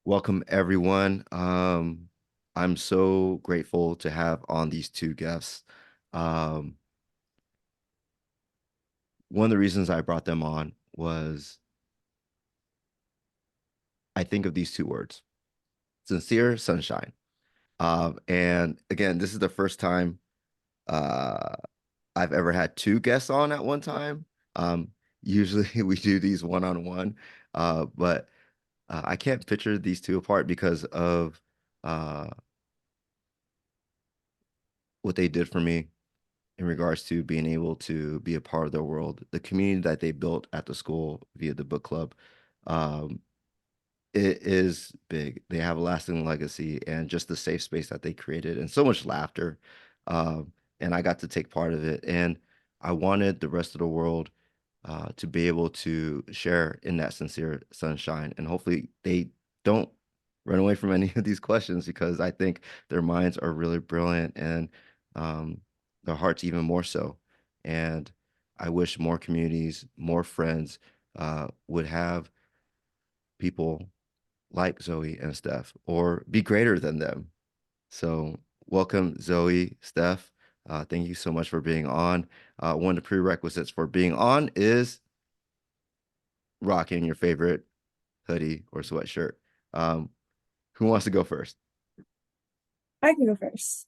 Welcome, everyone. I'm so grateful to have on these two guests. Um, One of the reasons I brought them on was I think of these two words, sincere sunshine. And again, this is the first time uh, I've ever had two guests on at one time. Um, Usually we do these one-on-one, but I can't picture these two apart because of uh, what they did for me in regards to being able to be a part of their world, the community that they built at the school via the book club. Um, it is big. They have a lasting legacy and just the safe space that they created and so much laughter. And I got to take part of it. And I wanted the rest of the world to be able to share in that sincere sunshine. And hopefully they don't run away from any of these questions because I think their minds are really brilliant and um, their hearts even more so. And I wish more communities, more friends would have people like Zoe and Steph or be greater than them. So, welcome, Zoe, Steph. Thank you so much for being on. One of the prerequisites for being on is rocking your favorite hoodie or sweatshirt. Um, who wants to go first? I can go first.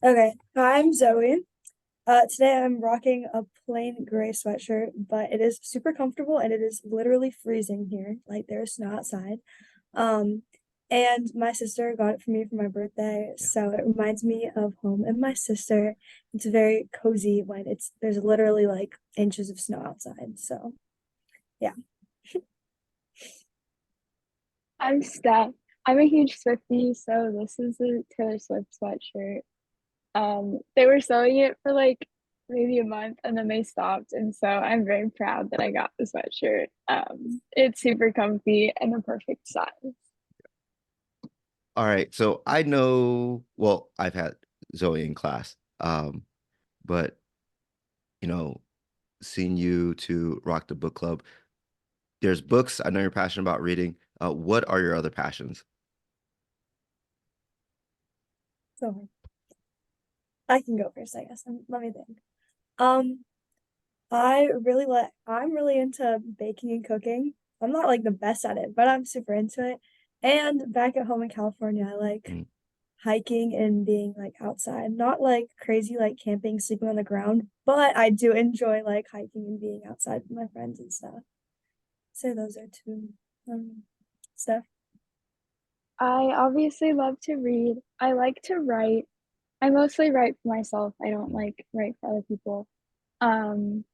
Okay, I'm Zoe. Today I'm rocking a plain gray sweatshirt, but it is super comfortable and it is literally freezing here. Like there's snow outside. Um, and my sister got it for me for my birthday, Yeah. so it reminds me of home and my sister. It's very cozy when there's literally like inches of snow outside. So yeah. I'm Steph. I'm a huge Swiftie, so this is a Taylor Swift sweatshirt. They were selling it for like maybe a month and then they stopped, and so I'm very proud that I got the sweatshirt. It's super comfy and the perfect size. All right. So I know, well, I've had Zoe in class, but you know, seeing you to rock the book club, there's books. I know you're passionate about reading. What are your other passions? So I can go first, I guess. Let me think. Um, I'm really into baking and cooking. I'm not like the best at it, but I'm super into it. And back at home in California, I like Mm. hiking and being like outside. Not like crazy like camping, sleeping on the ground, but I do enjoy like hiking and being outside with my friends and stuff. So those are two stuff. I obviously love to read. I like to write. I mostly write for myself. I don't like write for other people. Um,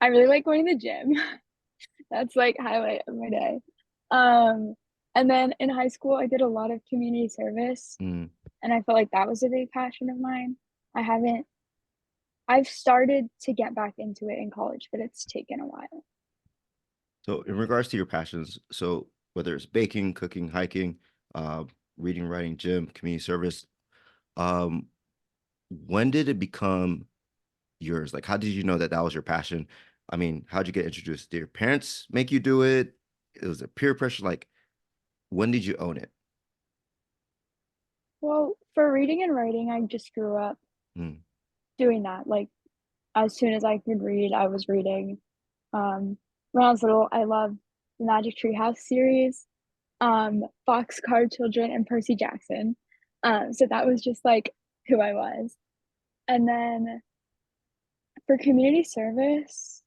I really like going to the gym. That's like highlight of my day. Um, and then in high school, I did a lot of community service, Mm. and I felt like that was a big passion of mine. I haven't, I've started to get back into it in college, but it's taken a while. So, in regards to your passions, so whether it's baking, cooking, hiking, uh, reading, writing, gym, community service, um, when did it become yours? Like, how did you know that that was your passion? I mean, how'd you get introduced? Did your parents make you do it? It was a peer pressure. Like, when did you own it? Well, for reading and writing, I just grew up Mm. doing that. Like, as soon as I could read, I was reading. When I was little, I loved the Magic Tree House series, Boxcar Children, and Percy Jackson. So that was just like who I was. And then for community service,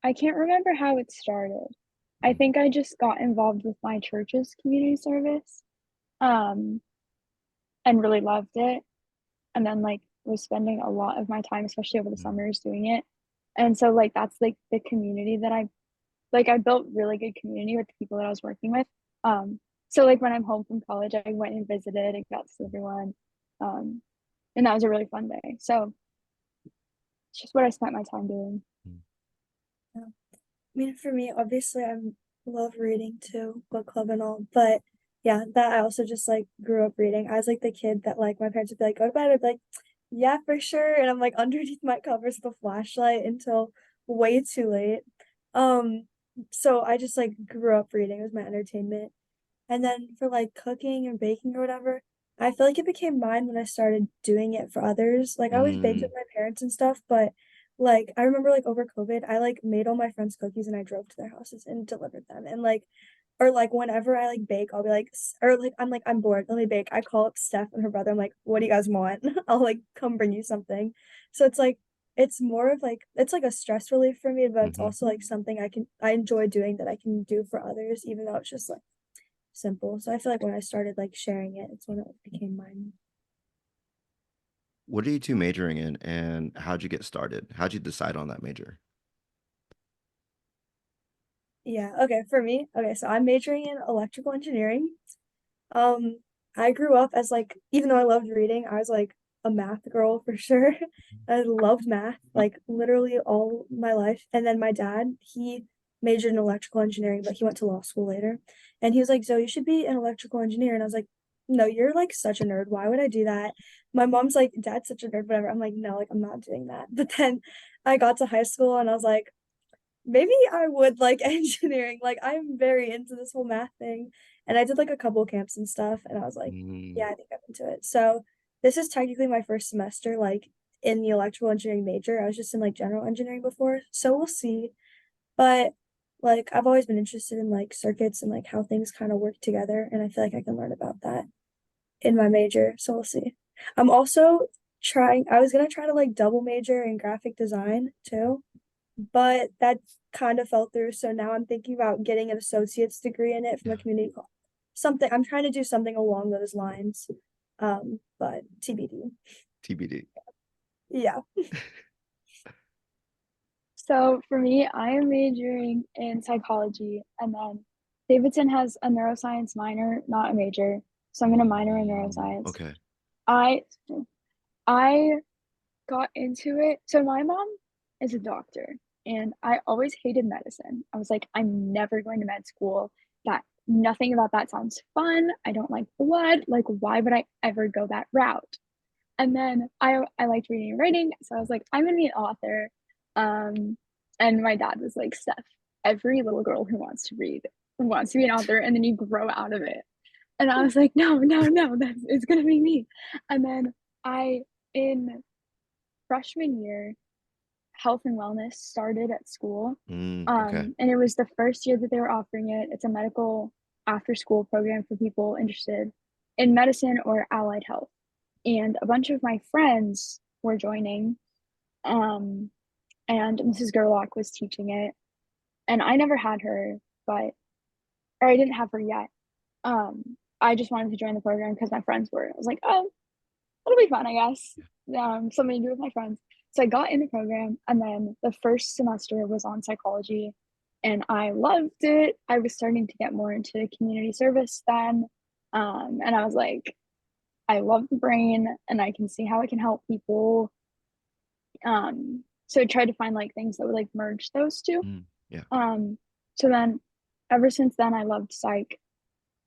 I can't remember how it started. I Mm. think I just got involved with my church's community service, um, and really loved it. And then like was spending a lot of my time, especially over the Mm. summers, doing it. And so like that's like the community that I built really good community with the people that I was working with. Um, so like when I'm home from college, I went and visited and got to see everyone. Um, and that was a really fun day. So it's just what I spent my time doing. Mm. Yeah. I mean, for me, obviously, I love reading too, book club and all. But yeah, that I also just like grew up reading. I was like the kid that like my parents would be like, "Go to bed." I'd be like, "Yeah, for sure." And I'm like underneath my covers with a flashlight until way too late. Um, so I just like grew up reading. It was my entertainment. And then for like cooking and baking or whatever, I feel like it became mine when I started doing it for others. Like I always baked with Mm, my parents and stuff, but like I remember like over COVID, I like made all my friends cookies and I drove to their houses and delivered them. And like or like whenever I like bake, I'll be like or like I'm bored, let me bake. I call up Steph and her brother. I'm like, what do you guys want? I'll like come bring you something. So it's like it's more of like it's like a stress relief for me, but it's hmm. also like something I enjoy doing that I can do for others, even though it's just like simple. So I feel like when I started like sharing it, it's when it became mine. What are you two majoring in, and how'd you get started? How'd you decide on that major? Yeah, okay, for me, okay, so I'm majoring in electrical engineering. Um, I grew up as like, even though I loved reading, I was like a math girl for sure. I loved math, like literally all my life. And then my dad, he majored in electrical engineering, but he went to law school later. And he was like, "Zoe, you should be an electrical engineer." And I was like, "No, you're like such a nerd. Why would I do that?" My mom's like, "Dad's such a nerd, whatever." I'm like, "No, like I'm not doing that." But then I got to high school and I was like, maybe I would like engineering. Like I'm very into this whole math thing. And I did like a couple camps and stuff and I was like, Mm, yeah, I think I'm into it. So this is technically my first semester like in the electrical engineering major. I was just in like general engineering before. So we'll see. But like I've always been interested in like circuits and like how things kind of work together and I feel like I can learn about that in my major. So we'll see. I'm also I was gonna try to like double major in graphic design too, but that kind of fell through. So now I'm thinking about getting an associate's degree in it from yeah, a community college. Something I'm trying to do something along those lines. But TBD. TBD. Yeah. So for me, I am majoring in psychology, and then Davidson has a neuroscience minor, not a major. So I'm gonna minor in neuroscience. Okay. I I got into it. So my mom is a doctor, and I always hated medicine. I was like, I'm never going to med school. That nothing about that sounds fun. I don't like blood. Like, why would I ever go that route? And then I liked reading and writing, so I was like, I'm gonna be an author. Um, and my dad was like, Steph, every little girl who wants to read wants to be an author, and then you grow out of it. And I was like, no, no, no, that's it's gonna be me. And then I in freshman year, health and wellness started at school. Okay. And it was the first year that they were offering it. It's a medical after school program for people interested in medicine or allied health. And a bunch of my friends were joining. Um, and Mrs. Gerlach was teaching it. And I never had her, but or I didn't have her yet. I just wanted to join the program because my friends were. I was like, oh, it'll be fun, I guess. Something to do with my friends. So I got in the program, and then the first semester was on psychology, and I loved it. I was starting to get more into community service then, and I was like, I love the brain, and I can see how it can help people. So I tried to find like things that would like merge those two. Mm, yeah. Um, so then, ever since then, I loved psych,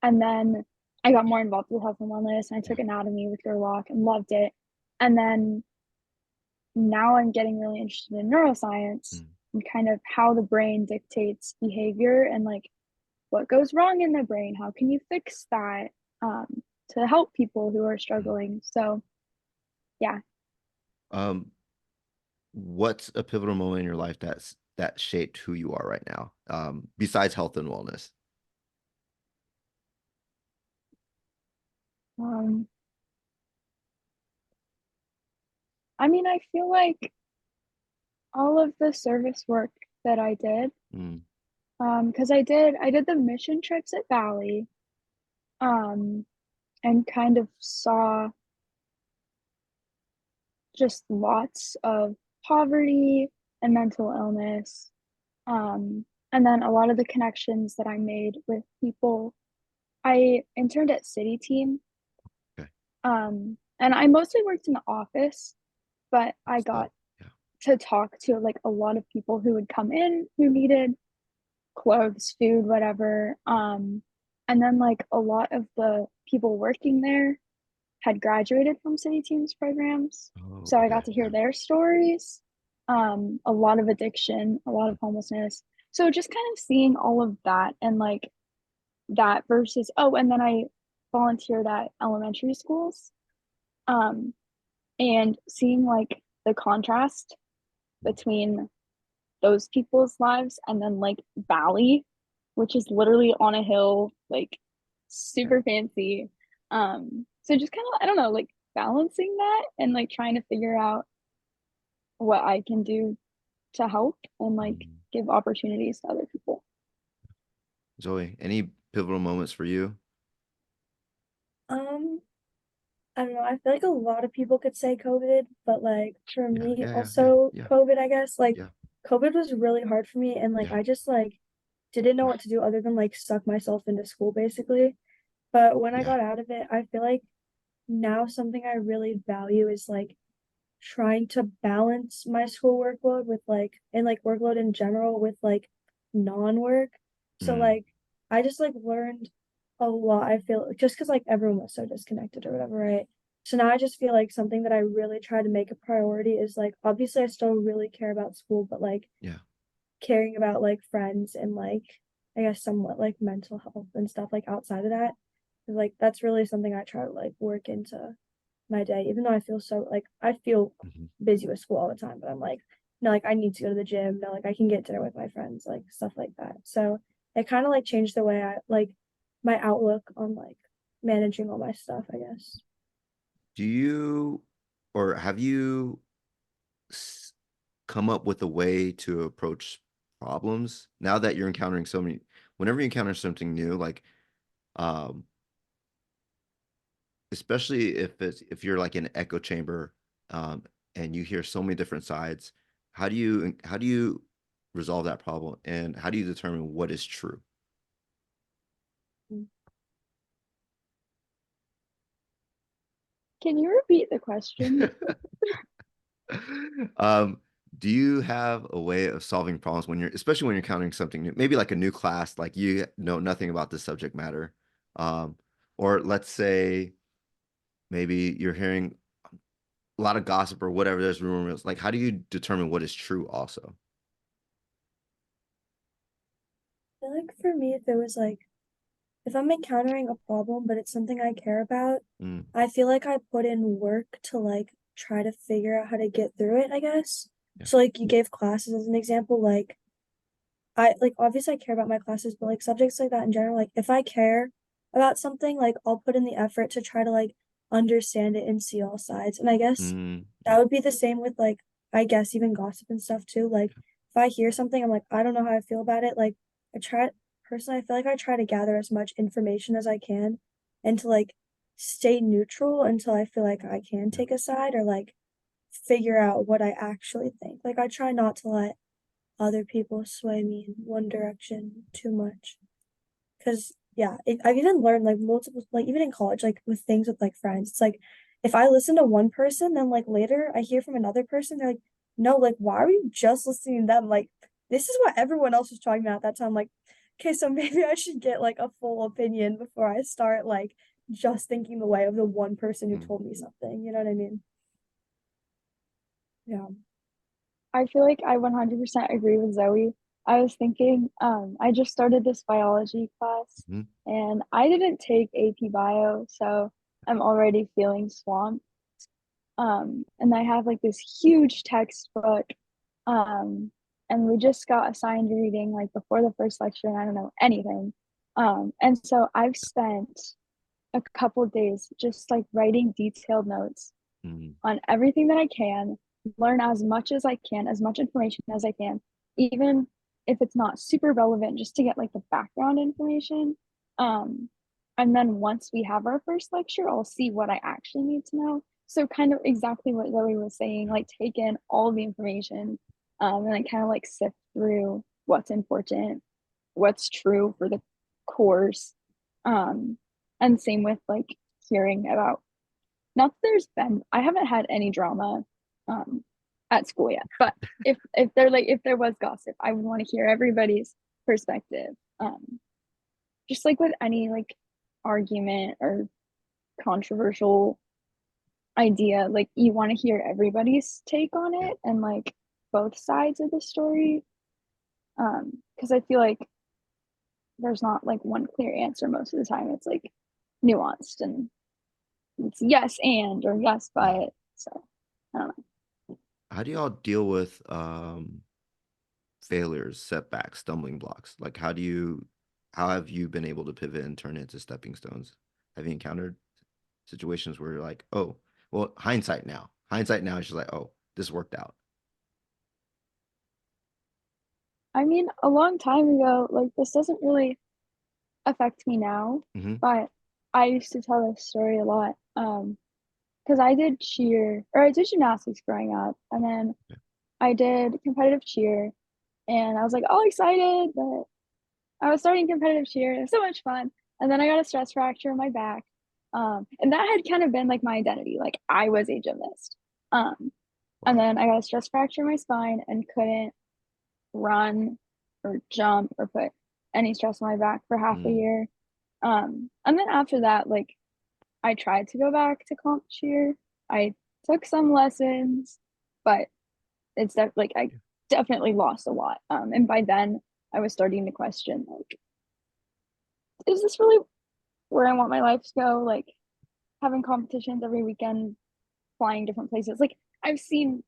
and then I got more involved with health and wellness, and I Yeah. took anatomy with Gerlach and loved it. And then now I'm getting really interested in neuroscience Mm, and kind of how the brain dictates behavior and like what goes wrong in the brain. How can you fix that to help people who are mm. struggling? So, yeah. Um, what's a pivotal moment in your life that shaped who you are right now? Besides health and wellness. Um, I mean, I feel like all of the service work that I did, Mm, because I did the mission trips at Valley, um, and kind of saw just lots of poverty and mental illness. And then a lot of the connections that I made with people. I interned at City Team, okay. and I mostly worked in the office, but I got Still, yeah. to talk to like a lot of people who would come in who needed clothes, food, whatever. And then like a lot of the people working there had graduated from City Teams programs. Oh, So I okay. got to hear Yeah. their stories. A lot of addiction, a lot of homelessness. So just kind of seeing all of that and like that versus, oh, and then I volunteered at elementary schools. Um, and seeing like the contrast between those people's lives and then like Valley, which is literally on a hill, like Yeah. super fancy. So just kind of, I don't know, like balancing that and like trying to figure out what I can do to help and like Mhm. give opportunities to other people. Zoe, any pivotal moments for you? Um, I don't know. I feel like a lot of people could say COVID, but like for Yeah, me, yeah, yeah, yeah, also yeah, COVID, I guess. Like yeah, COVID was really hard for me, and like yeah. I just like didn't know what to do other than like suck myself into school basically. But when I Yeah. got out of it, I feel like now something I really value is like trying to balance my school workload with like and like workload in general with like non-work. So Mm, like I just like learned a lot. I feel just because like everyone was so disconnected or whatever, right? So now I just feel like something that I really try to make a priority is like obviously I still really care about school, but like yeah. caring about like friends and like I guess somewhat like mental health and stuff like outside of that. Like that's really something I try to like work into my day, even though I feel so like I feel Mhm. busy with school all the time, but I'm like, no, like I need to go to the gym. No, like I can get dinner with my friends, like stuff like that. So it kind of like changed the way I like my outlook on like managing all my stuff, I guess. Do you or have you s- come up with a way to approach problems now that you're encountering so many, whenever you encounter something new, like um especially if you're like in an echo chamber, um and you hear so many different sides, how do you resolve that problem, and how do you determine what is true? Can you repeat the question? um do you have a way of solving problems when you're, especially when you're encountering something new, maybe like a new class, like you know nothing about the subject matter, um or let's say maybe you're hearing a lot of gossip or whatever, there's rumors, like how do you determine what is true also? I feel like for me, if it was like if I'm encountering a problem, but it's something I care about, Mm, I feel like I put in work to like try to figure out how to get through it, I guess. yeah. So like you gave classes as an example, like I like obviously I care about my classes, but like subjects like that in general, like if I care about something, like I'll put in the effort to try to like understand it and see all sides. And I guess Yeah. that would be the same with like I guess even gossip and stuff too. Like if I hear something, I'm like, I don't know how I feel about it. Like I try personally, I feel like I try to gather as much information as I can and to like stay neutral until I feel like I can Yeah. take a side or like figure out what I actually think. Like I try not to let other people sway me in one direction too much. Cause yeah, I've even learned like multiple, like even in college, like with things with like friends, it's like if I listen to one person, then like later I hear from another person, they're like, no, like why are you just listening to them? Like this is what everyone else was talking about at that time. Like, okay, so maybe I should get like a full opinion before I start like just thinking the way of the one person who Mm, told me something. You know what I mean? Yeah. I feel like I 100% agree with Zoe. I was thinking, I just started this biology class mhm, and I didn't take AP bio, so I'm already feeling swamped. And I have like this huge textbook, um, and we just got assigned reading like before the first lecture, and I don't know anything. And so I've spent a couple days just like writing detailed notes mhm, on everything that I can, learn as much as I can, as much information as I can, even if it's not super relevant, just to get like the background information. Um, and then once we have our first lecture, I'll see what I actually need to know. So kind of exactly what Zoe was saying, yeah, like take in all the information, and then kind of like sift through what's important, what's true for the course. Um, and same with like hearing about, not that there's been, I haven't had any drama um at school yet, but if there was gossip, I would want to hear everybody's perspective. Just like with any like argument or controversial idea, like you want to hear everybody's take on yeah. it and like both sides of the story. Because I feel like there's not like one clear answer most of the time. It's like nuanced and it's yes and or yes but. So I don't know. How do y'all deal with failures, setbacks, stumbling blocks? Like how have you been able to pivot and turn it into stepping stones? Have you encountered situations where you're like, oh, well, hindsight now. Hindsight now is just like, oh, this worked out. I mean, a long time ago, like this doesn't really affect me now, Mm-hmm. but I used to tell this story a lot. Because I did cheer or I did gymnastics growing up, and then Yeah. I did competitive cheer, and I was like all excited that I was starting competitive cheer. It was so much fun. And then I got a stress fracture in my back. And that had kind of been like my identity. Like I was a gymnast. Um, and Wow. then I got a stress fracture in my spine and couldn't run or jump or put any stress on my back for half a Mm, year. And then after that, like I tried to go back to comp cheer. I took some lessons, but like I yeah. definitely lost a lot. And by then I was starting to question like, is this really where I want my life to go? Like having competitions every weekend, flying different places. Like I've seen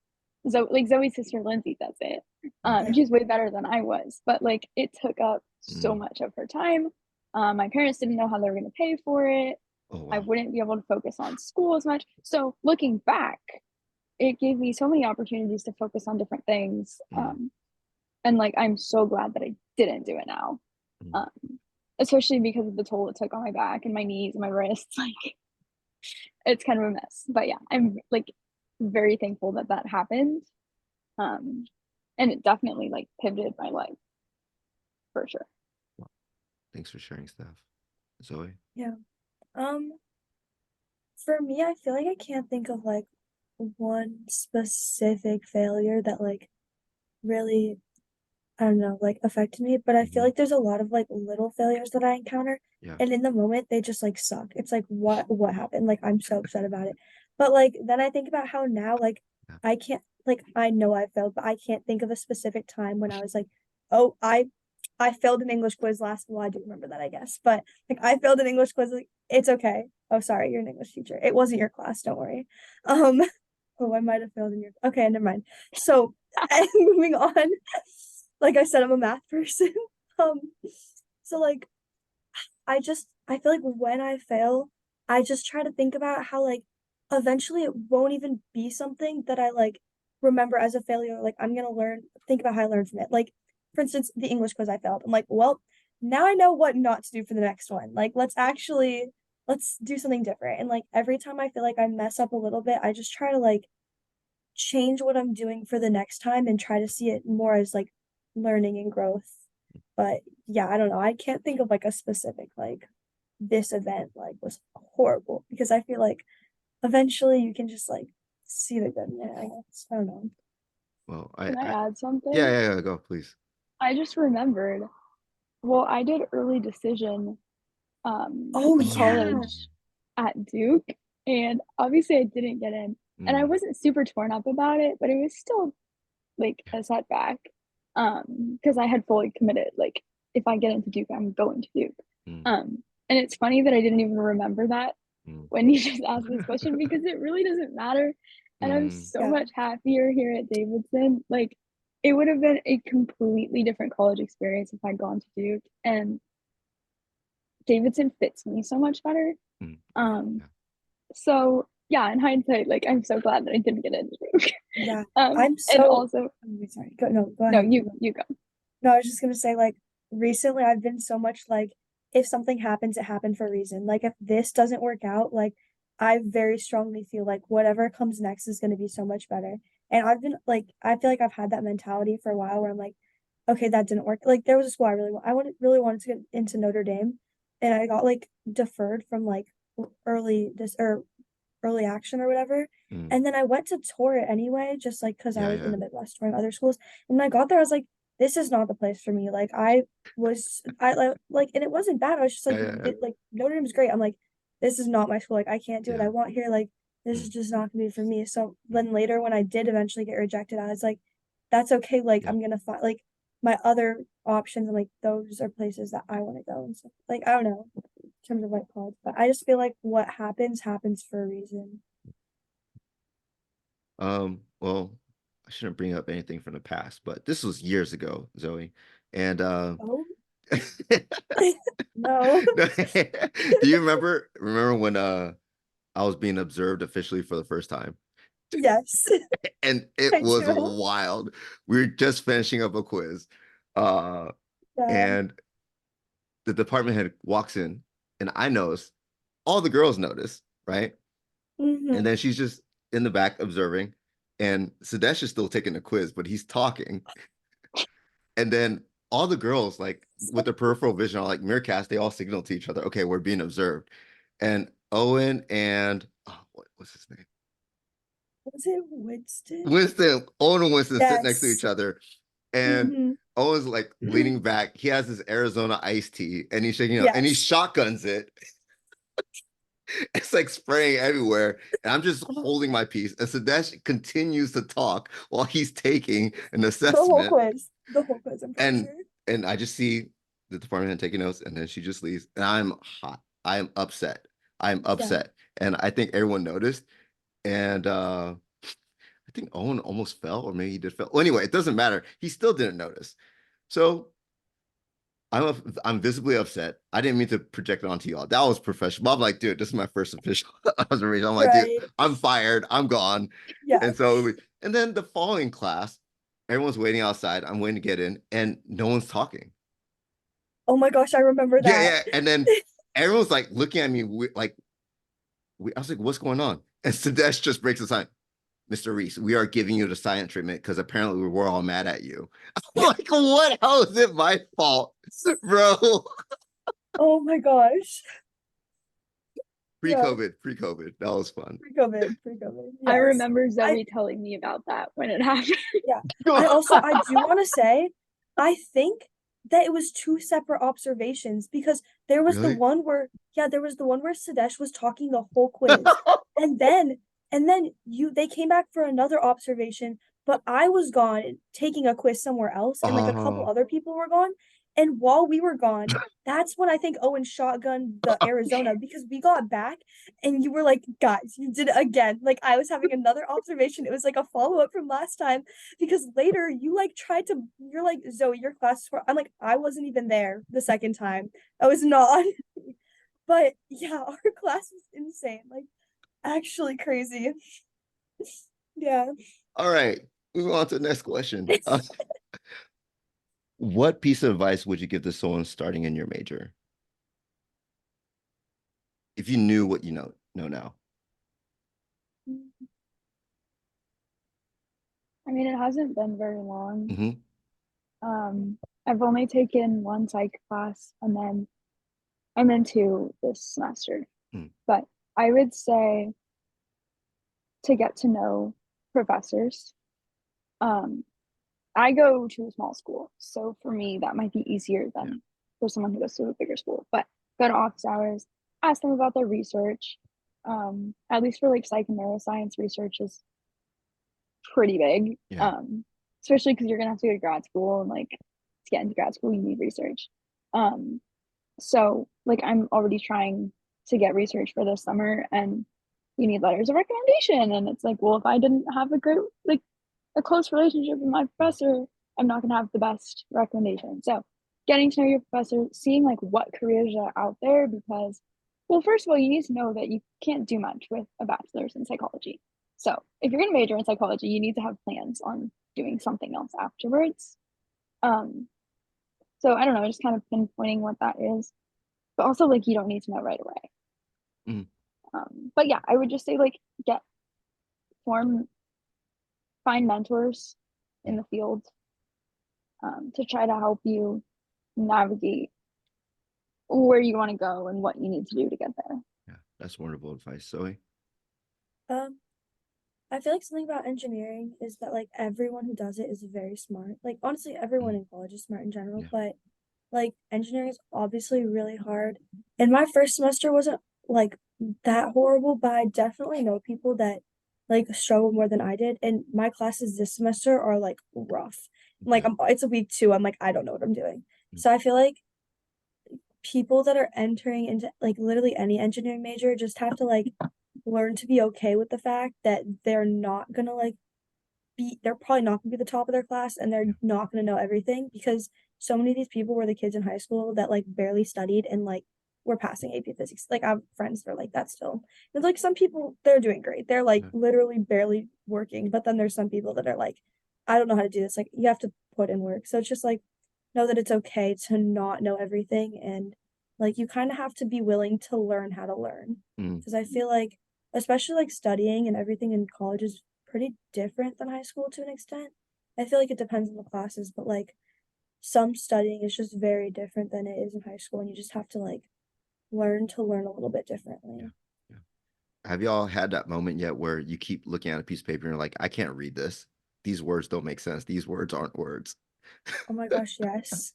Zoe's sister Lindsay does it. Mm, Yeah. She's way better than I was, but like it took up so mm. much of her time. My parents didn't know how they were going to pay for it. Oh, I wow. wouldn't be able to focus on school as much. So looking back, it gave me so many opportunities to focus on different things. Mm, And like I'm so glad that I didn't do it now. mm. Um, Especially because of the toll it took on my back and my knees and my wrists. Like it's kind of a mess. But yeah, I'm like very thankful that that happened. Um, and it definitely like pivoted my life for sure. Wow. Thanks for sharing, Steph. Zoe? Yeah. Um, for me, I feel like I can't think of like one specific failure that like really, I don't know, like affected me, but I feel Hmm. like there's a lot of like little failures that I encounter, Yeah. and in the moment they just like suck. It's like what happened? Like I'm so upset about it. But like then I think about how now like Yeah. I can't like I know I failed, but I can't think of a specific time when I was like, oh, I failed an English quiz last. Well, I do remember that, I guess, but like I failed an English quiz. Like it's okay. Oh, sorry, you're an English teacher. It wasn't your class. Don't worry. Um, oh, I might have failed in your. Okay, never mind. So, moving on. Like I said, I'm a math person. Um, so like I feel like when I fail, I just try to think about how like eventually it won't even be something that I like remember as a failure. Like I'm gonna think about how I learned from it. Like for instance, the English quiz I failed. I'm like, well, now I know what not to do for the next one. Like let's do something different. And like every time I feel like I mess up a little bit, I just try to like change what I'm doing for the next time and try to see it more as like learning and growth. But yeah, I don't know. I can't think of like a specific like this event like was horrible because I feel like eventually you can just like see the good in it, I guess. I don't know. Well, Can I add yeah, something? yeah, yeah, go, please. I just remembered. Well, I did early decision Oh in yeah. college at Duke, and obviously I didn't get in, and I Mm, wasn't super torn up about it, but it was still like yeah. a setback. Because I had fully committed, like if I get into Duke, I'm going to Duke. Mm, And it's funny that I didn't even remember that mm. when you just asked this question because it really doesn't matter. And I'm Mm, so Yeah. much happier here at Davidson. Like it would have been a completely different college experience if I'd gone to Duke. And Davidson fits me so much better. mm. Yeah. Um, Yeah. so yeah, in hindsight, like I'm so glad that I didn't get into Duke. Yeah. I'm And so also, sorry. Go no, ahead. you go. No, I was just gonna say, like, recently I've been so much like, if something happens, it happened for a reason. Like, if this doesn't work out, like, I very strongly feel like whatever comes next is gonna be so much better. And I've been like, I feel like I've had that mentality for a while where I'm like, okay, that didn't work. Like, there was a school really wanted to get into Notre Dame, and I got like deferred from like early this or early action or whatever. Mm, And then I went to tour it anyway, just like because I yeah, was in yeah. the Midwest touring other schools. And when I got there, I was like, this is not the place for me. Like and it wasn't bad. I was just Yeah, like, yeah, yeah. like Notre Dame's great. I'm like, this is not my school. Like I can't do what Yeah. I want here. Like this is Mm, just not gonna be for me. So mm. then later when I did eventually get rejected, I was like, that's okay. Like Yeah. I'm gonna find like my other options, and like those are places that I want to go and stuff. Like I don't know in terms of like college, but I just feel like what happens for a reason. Well, I shouldn't bring up anything from the past, but this was years ago, Zoe. And Oh no. do you remember when I was being observed officially for the first time? Yes, And it I was do. wild. We were just finishing up a quiz. Uh Yeah. and the department head walks in, and I notice, all the girls notice, right? And Hmm. then she's just in the back observing, and Sadesh is still taking the quiz, but he's talking. And then all the girls, like with their peripheral vision, are like Meerkats, they all signal to each other, okay, we're being observed. And Owen and what's his name? Was it Winston? Owen and Winston sit next to Yes. each other, and Hmm. Owen's like leaning back. He has his Arizona iced tea, and he's shaking out, and he Yes. shotguns it. It's like spraying everywhere, and I'm just Oh, holding my peace. And Sadesh continues to talk while he's taking an the whole assessment, quiz. The whole quiz, I'm pretty and sure. I just see the department head taking notes, and then she just leaves, and I'm hot. I'm upset. I'm Yeah. upset, and I think everyone noticed. And I think Owen almost fell, or maybe he did fell. Well, anyway, it doesn't matter. He still didn't notice. So I'm visibly upset. I didn't mean to project it onto y'all. That was professional. I'm like, dude, this is my first official observation. I'm like, dude, Right. I'm fired. I'm gone. Yeah. And so, and then the following class, everyone's waiting outside. I'm waiting to get in, and no one's talking. Oh my gosh, I remember Yeah, that. yeah. And then everyone's like looking at me, like, I was like, what's going on? And Sadesh just breaks the sign. Mr. Reese, we are giving you the silent treatment because apparently we were all mad at you. I'm like, what? How is it my fault, bro? Oh my gosh. Yeah. Pre-COVID, that was fun. Pre-COVID. Pre-COVID. I Yes. remember I Zoe telling me about that when it happened. Yeah. I do want to say, I think that it was two separate observations because there was the Really? one where, yeah, there was the one where Sadesh was talking the whole quiz. And then, they came back for another observation, but I was gone taking a quiz somewhere else, and like a couple Oh, other people were gone. And while we were gone, that's when I think Owen shotgunned the Arizona because we got back and you were like, guys, you did it again. Like I was having another observation. It was like a follow-up from last time because later you like tried to, you're like, Zoe, your class were, I'm like, I wasn't even there the second time. I was not. But yeah, our class was insane. Like actually crazy. Yeah. all right. Moving on to the next question. What piece of advice would you give to someone starting in your major if you knew what you know now? I mean, it hasn't been very long. Mm-hmm. I've only taken one psych class and then I'm in two this semester. Mm. But I would say to get to know professors. Um, I go to a small school, so for me that might be easier Yeah. than for someone who goes to a bigger school. But go to office hours, ask them about their research. At least for like psych and neuroscience, research is pretty big. Yeah. Especially because you're gonna have to go to grad school and like to get into grad school, you need research. Um, so like I'm already trying to get research for this summer and you need letters of recommendation. And it's like, well, if I didn't have a great like a close relationship with my professor, I'm not gonna have the best recommendation. So getting to know your professor, seeing like what careers are out there because well, first of all, you need to know that you can't do much with a bachelor's in psychology. So if you're gonna major in psychology, you need to have plans on doing something else afterwards. Um, so I don't know, just kind of pinpointing what that is, but also like you don't need to know right away. Mm. But yeah, I would just say like get form, find mentors in the field to try to help you navigate where you want to go and what you need to do to get there. Yeah, that's wonderful advice, Zoe. Um, I feel like something about engineering is that like everyone who does it is very smart. Like honestly, everyone Mm. in college is smart in general, Yeah. but like engineering is obviously really hard. And my first semester wasn't like that horrible, but I definitely know people that like struggle more than I did. And my classes this semester are like rough. Like it's a week 2. I'm like, I don't know what I'm doing. So I feel like people that are entering into like literally any engineering major just have to like learn to be okay with the fact that they're not gonna like they're probably not gonna be the top of their class and they're not gonna know everything because so many of these people were the kids in high school that like barely studied and like were passing AP physics. Like I have friends that are like that still. And like some people they're doing great. They're like literally barely working, but then there's some people that are like, I don't know how to do this. Like you have to put in work. So it's just like know that it's okay to not know everything and like you kind of have to be willing to learn how to learn. Mm. Because I feel like especially like studying and everything in college is pretty different than high school to an extent. I feel like it depends on the classes, but like some studying is just very different than it is in high school, and you just have to like learn to learn a little bit differently. Yeah. Have y'all had that moment yet where you keep looking at a piece of paper and you're like, I can't read this. These words don't make sense. These words aren't words. Oh my gosh, yes.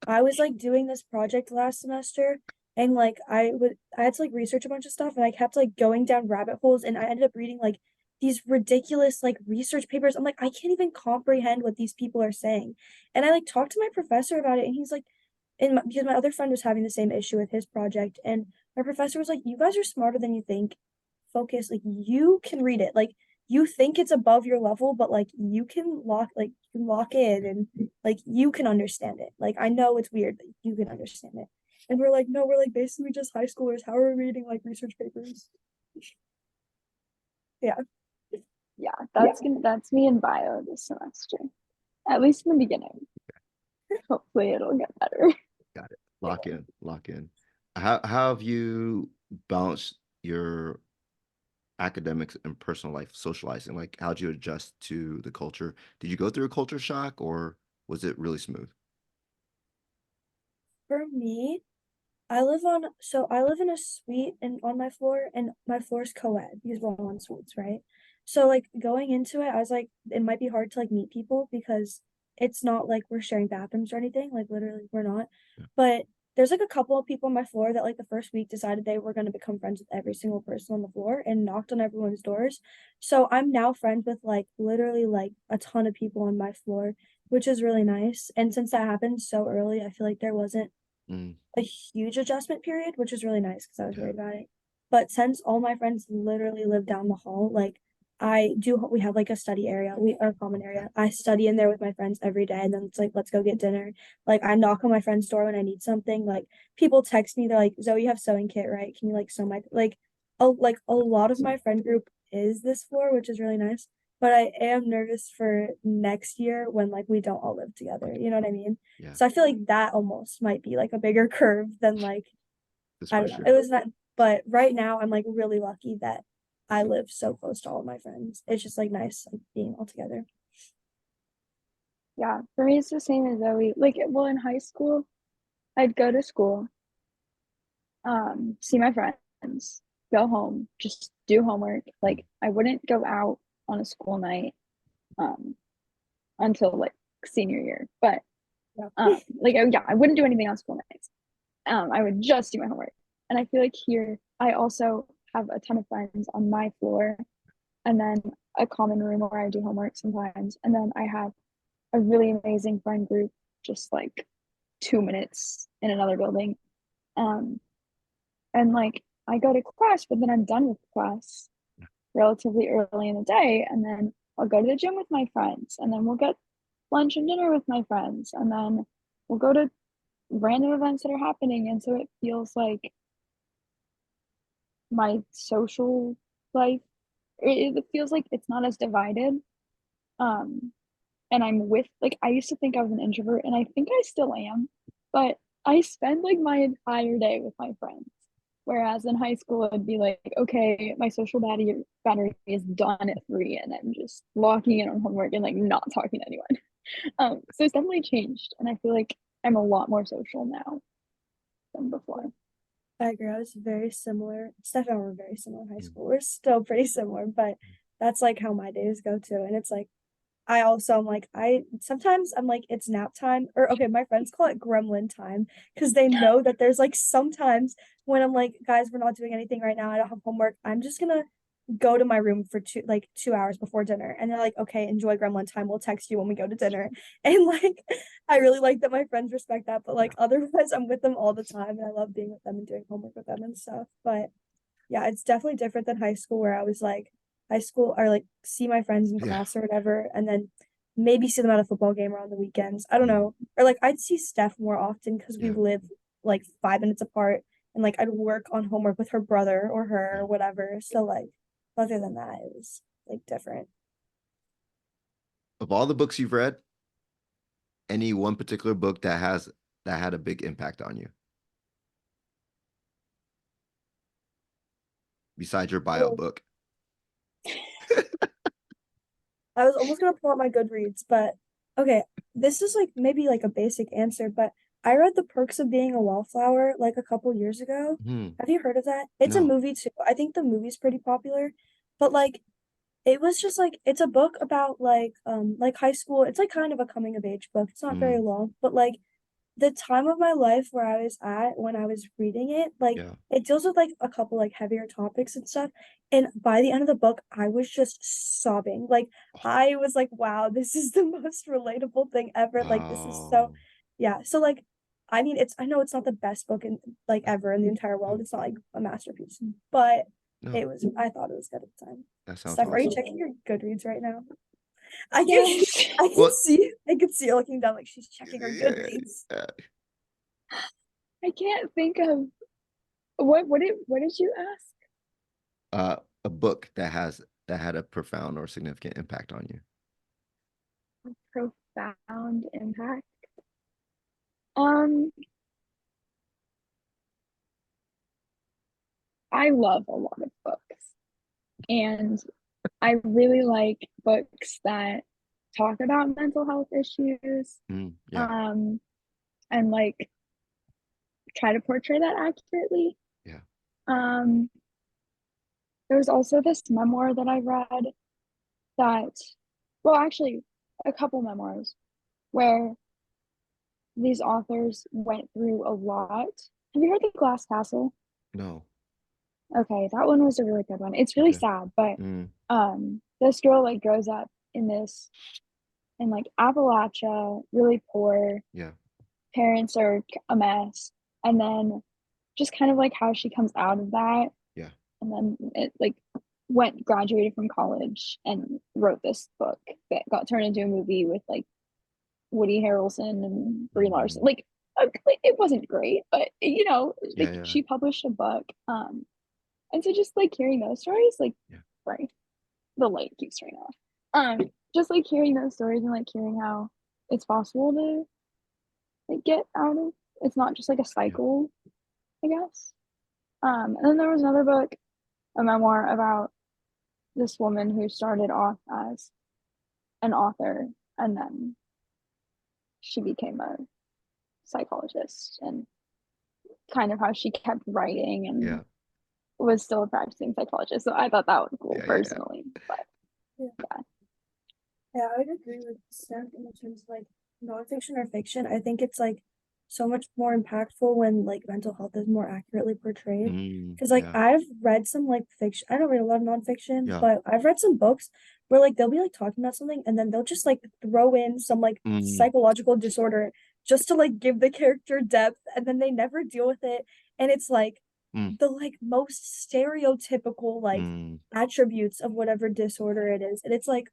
I was like doing this project last semester and like I had to like research a bunch of stuff and I kept like going down rabbit holes and I ended up reading like these ridiculous like research papers. I'm like, I can't even comprehend what these people are saying. And I like talked to my professor about it and he's like, because my other friend was having the same issue with his project and my professor was like, you guys are smarter than you think. Focus, like you can read it. Like you think it's above your level, but like you can lock in and like you can understand it. Like I know it's weird, but you can understand it. And we're like, no, we're like basically just high schoolers. How are we reading like research papers? Yeah. Yeah, that's me in bio this semester. At least in the beginning. Hopefully it'll get better. Got it. Lock in, lock in. How have you balanced your academics and personal life socializing? Like how'd you adjust to the culture? Did you go through a culture shock or was it really smooth? For me, I live in a suite and on my floor and my floor is co-ed because we're all on suites, right? So like going into it, I was like, it might be hard to like meet people because it's not like we're sharing bathrooms or anything. Like literally we're not. Yeah. But there's like a couple of people on my floor that like the first week decided they were going to become friends with every single person on the floor and knocked on everyone's doors. So I'm now friends with like literally like a ton of people on my floor, which is really nice. And since that happened so early, I feel like there wasn't Mm, a huge adjustment period, which was really nice because I was yeah. worried about it. But since all my friends literally live down the hall, like we have like a study area, we our common area. I study in there with my friends every day, and then it's like, let's go get dinner. Like I knock on my friend's door when I need something. Like people text me, they're like, Zoe, you have sewing kit, right? Can you like sew my like a lot of my friend group is this floor, which is really nice. But I am nervous for next year when like we don't all live together. You know what I mean? Yeah. So I feel like that almost might be like a bigger curve than like This I don't first know. year. It was not, but right now I'm like really lucky that I live so close to all of my friends. It's just like nice like being all together. Yeah, for me it's the same as Zoe. Like, well, in high school, I'd go to school, see my friends, go home, just do homework. Like, I wouldn't go out on a school night, um, until like senior year. But Yeah. like, oh, yeah, I wouldn't do anything on school nights. I would just do my homework. And I feel like here, I also have a ton of friends on my floor, and then a common room where I do homework sometimes. And then I have a really amazing friend group just like 2 minutes in another building. Um, and like I go to class, but then I'm done with class relatively early in the day, and then I'll go to the gym with my friends, and then we'll get lunch and dinner with my friends, and then we'll go to random events that are happening. And so it feels like my social life, it feels like it's not as divided. Um, and I'm with like I used to think I was an introvert and I think I still am, but I spend like my entire day with my friends. Whereas in high school it'd be like, okay, my social battery is done at 3 and I'm just locking in on homework and like not talking to anyone. So it's definitely changed and I feel like I'm a lot more social now than before. I agree. I was very similar. Steph and I were very similar in high Mm. school. We're still pretty similar, but that's like how my days go too. And it's like I also am like I sometimes I'm like it's nap time or okay, my friends call it gremlin time because they know that there's like sometimes when I'm like, guys, we're not doing anything right now. I don't have homework. I'm just gonna go to my room for 2 hours before dinner, and they're like, okay, enjoy Gremlin Time, we'll text you when we go to dinner. And like I really like that my friends respect that, but like otherwise I'm with them all the time and I love being with them and doing homework with them and stuff. But yeah, it's definitely different than high school, where I was like, high school or like see my friends in Yeah. class or whatever, and then maybe see them at a football game or on the weekends. I don't Mm. know. Or like I'd see Steph more often because we Yeah. live like 5 minutes apart, and like I'd work on homework with her brother or her Yeah. or whatever. So like other than that, it was like different. Of all the books you've read, any one particular book that had a big impact on you besides your bio Oh, book? I was almost gonna pull out my Goodreads, but okay, this is like maybe like a basic answer, but I read The Perks of Being a Wallflower like a couple years ago. Hmm. Have you heard of that? It's a No. movie too. I think the movie's pretty popular, but like it was just like it's a book about like high school. It's like kind of a coming of age book. It's not very Mm. long, but like the time of my life where I was at when I was reading it, like Yeah. it deals with like a couple like heavier topics and stuff. And by the end of the book, I was just sobbing. Like I was like, wow, this is the most relatable thing ever. Like this is so, Wow. yeah. So like, I mean, I know it's not the best book in like ever in the entire world. No. It's not like a masterpiece, but No. I thought it was good at the time. That sounds Steph, are you awesome. checking your Goodreads right now? I can Yes. What? I can see her looking down like she's checking her Goodreads. I can't think of what did you ask? A book that had a profound or significant impact on you. Profound impact. Um, I love a lot of books, and I really like books that talk about mental health issues, Mm. Yeah. um, and like try to portray that accurately. Yeah. Um, there was also this memoir that I read that, well, actually, a couple memoirs where these authors went through a lot. Have you heard The Glass Castle? No. Okay, that one was a really good one. It's really Okay. sad, but Mm. this girl like grows up in this in like Appalachia, really poor. Yeah. Parents are a mess, and then just kind of like how she comes out of that, Yeah. and then it like graduated from college and wrote this book that got turned into a movie with like Woody Harrelson and Brie Larson. Mm. Like it wasn't great, but you know, Yeah. like Yeah. she published a book. And so just like hearing those stories, like Yeah. sorry, the light keeps turning off. Just like hearing those stories and like hearing how it's possible to like get out of it's not just like a Yeah. cycle, I guess. And then there was another book, a memoir about this woman who started off as an author and then she became a psychologist and kind of how she kept writing and Yeah. was still a practicing psychologist. So I thought that was cool Yeah. Yeah. Yeah. personally. But Yeah. yeah. Yeah, I would agree with Steph in terms of like nonfiction or fiction. I think it's like so much more impactful when like mental health is more accurately portrayed. Mm. Because like Yeah. I've read some like fiction, I don't read a lot of nonfiction, Yeah. but I've read some books where like they'll be like talking about something and then they'll just like throw in some like Mm. psychological disorder just to like give the character depth, and then they never deal with it. And it's like Mm. the like most stereotypical like Mm. attributes of whatever disorder it is. And it's like,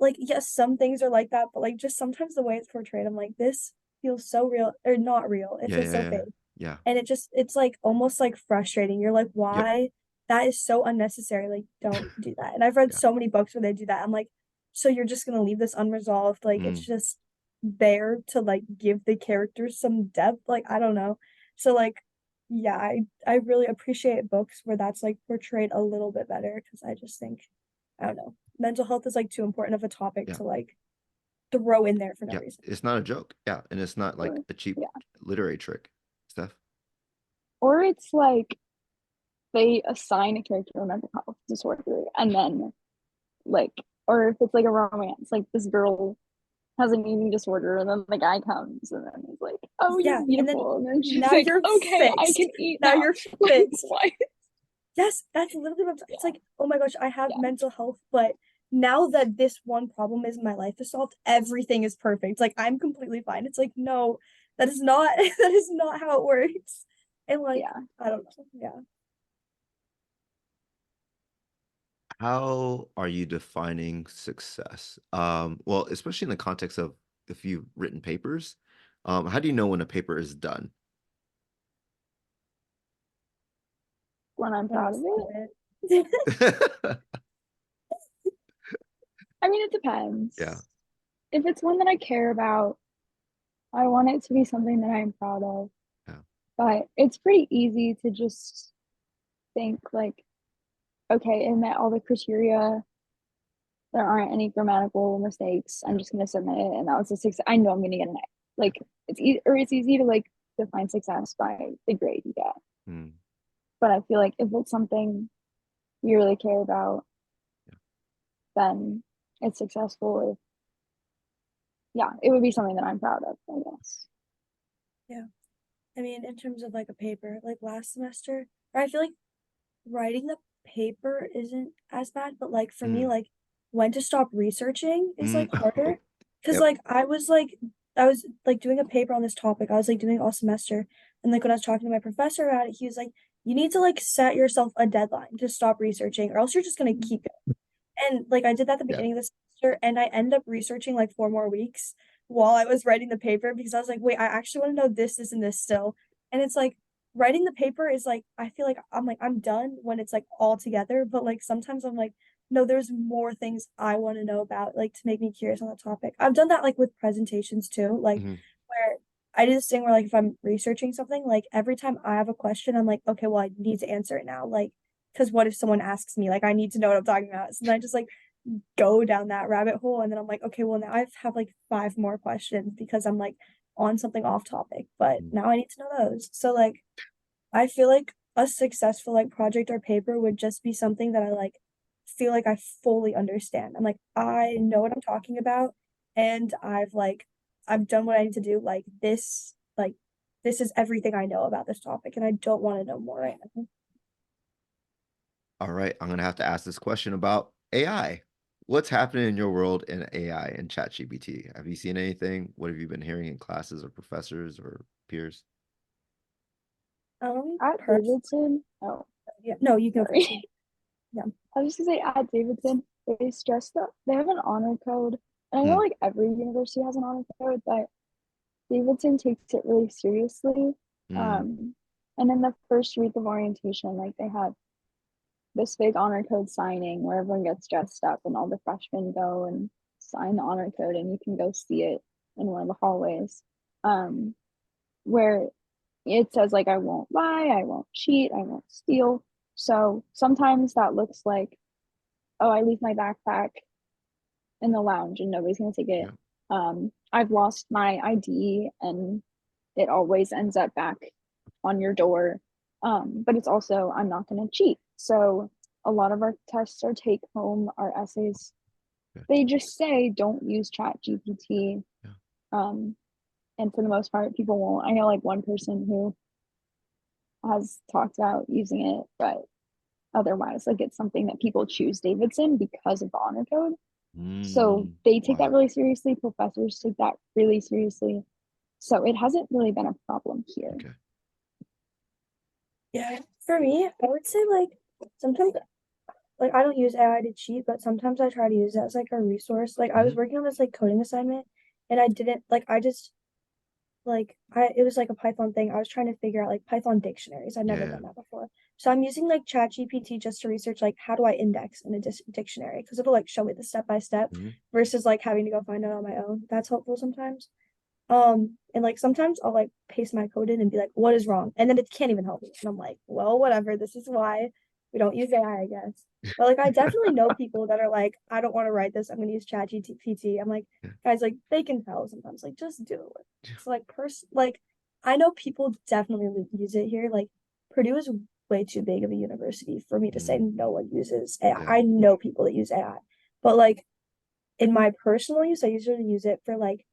like yes, some things are like that, but like just sometimes the way it's portrayed, I'm like, this feels so real or not real. It Yeah. feels Yeah. so Yeah. fake. Yeah. And it's like almost like frustrating. You're like, Yep. why? That is so unnecessary. Like, don't do that. And I've read Yeah. so many books where they do that. I'm like, so you're just gonna leave this unresolved? Like, it's Mm. just there to like give the characters some depth. Like, I don't know. So like, yeah, I really appreciate books where that's like portrayed a little bit better, because I just think, I don't know, mental health is like too important of a topic Yeah. to like throw in there for no Yeah. reason. It's not a joke. Yeah. And it's not like Or a cheap yeah. literary trick stuff. Or it's like they assign a character a mental health disorder and then like or if it's like a romance, like this girl has an eating disorder and then the guy comes and then he's like, oh, you're Yeah, and then beautiful, and then she's now like, you're okay, I fixed. can eat Now now. you're Like fixed. what? Yes, that's literally what it's like, oh my gosh, I have Yeah. mental health, but now that this one problem is my life is solved, everything is perfect. Like I'm completely fine. It's like, no, that is not that is not how it works. And like, Yeah. I don't know. Yeah. How are you defining success? Well, especially in the context of if you've written papers, how do you know when a paper is done? When I'm When I'm proud of proud of it. it. I mean, it Yeah, depends. If it's one that I care about, I want it to be something that I'm proud of. yeah. But it's pretty easy to just think like, okay, it met all the criteria. There aren't any grammatical mistakes. I'm just gonna submit it, and that was a success. I know I'm gonna get an A. Like it's easy to like define success by the grade you get. Mm, But I feel like if it's something you really care about, yeah. then it's successful. If yeah, it would be something that I'm proud of, I guess. Yeah. I mean, in terms of like a paper, like last semester, or I feel like writing the paper isn't as bad, but like for me, Mm, like when to stop researching is mm. like harder. Cause Yep. like I was like doing a paper on this topic. I was like doing it all semester. And like when I was talking to my professor about it, he was like, you need to like set yourself a deadline to stop researching, or else you're just gonna keep it. And like I did that at the Yeah. beginning of the semester, and I ended up researching like 4 more weeks while I was writing the paper because I was like, wait, I actually want to know this, and this still. And it's like writing the paper is like I feel like I'm done when it's like all together, but like sometimes I'm like, no, there's more things I want to know about, like to make me curious on the topic. I've done that like with presentations too, like Mhm. where I do this thing where like if I'm researching something, like every time I have a question, I'm like, okay, well, I need to answer it now. Like because what if someone asks me, like I need to know what I'm talking about. So then I just like go down that rabbit hole and then I'm like, okay, well now I have like 5 more questions because I'm like on something off topic, but Mm. now I need to know those. So like I feel like a successful like project or paper would just be something that I like feel like I fully understand. I'm like, I know what I'm talking about and I've done what I need to do. Like this is everything I know about this topic and I don't want to know more right now. All right, I'm gonna have to ask this question about AI. What's happening in your world in AI and ChatGPT? Have you seen anything? What have you been hearing in classes or professors or peers? At Personally, Davidson, oh, yeah, no, you go first. sorry. Yeah. I was just gonna say at Davidson, they stress that they have an honor code. And I know Mm, like every university has an honor code, but Davidson takes it really seriously. mm, Um, and in the first week of orientation, like they have this big honor code signing where everyone gets dressed up and all the freshmen go and sign the honor code and you can go see it in one of the hallways. Um, where it says like I won't lie, I won't cheat, I won't steal. So sometimes that looks like, oh, I leave my backpack in the lounge and nobody's gonna take it. yeah, I've lost my ID and it always ends up back on your door. But it's also I'm not gonna cheat. So a lot of our tests are take home, our essays, yeah, they just say don't use chat GPT. yeah. Um, and for the most part, people won't. I know like one person who has talked about using it, but otherwise, like it's something that people choose Davidson because of the honor code. So Mm, they take that wow. really seriously. Professors take that really seriously. So it hasn't really been a problem here. Okay. Yeah. For me, I would say like sometimes like I don't use AI to cheat, but sometimes I try to use it as like a resource. Like I was Mhm. working on this like coding assignment and I didn't like I just like I it was like a Python thing. I was trying to figure out like Python dictionaries. I'd never Yeah. done that before. So I'm using like ChatGPT just to research like how do I index in a dictionary because it'll like show me the step by step Mhm. versus like having to go find it on my own. That's helpful sometimes. And like sometimes I'll like paste my code in and be like, what is wrong? And then it can't even help me. And I'm like, well, whatever. This is why we don't use AI, I guess. But like I definitely know people that are like, I don't want to write this. I'm gonna use ChatGPT. I'm like, Yeah. guys, like they can tell sometimes. Like just do it. So like I know people definitely use it here. Like Purdue is way too big of a university for me to say Mm, no one uses AI. yeah. I know people that use AI. But like in my personal use, I usually use it for like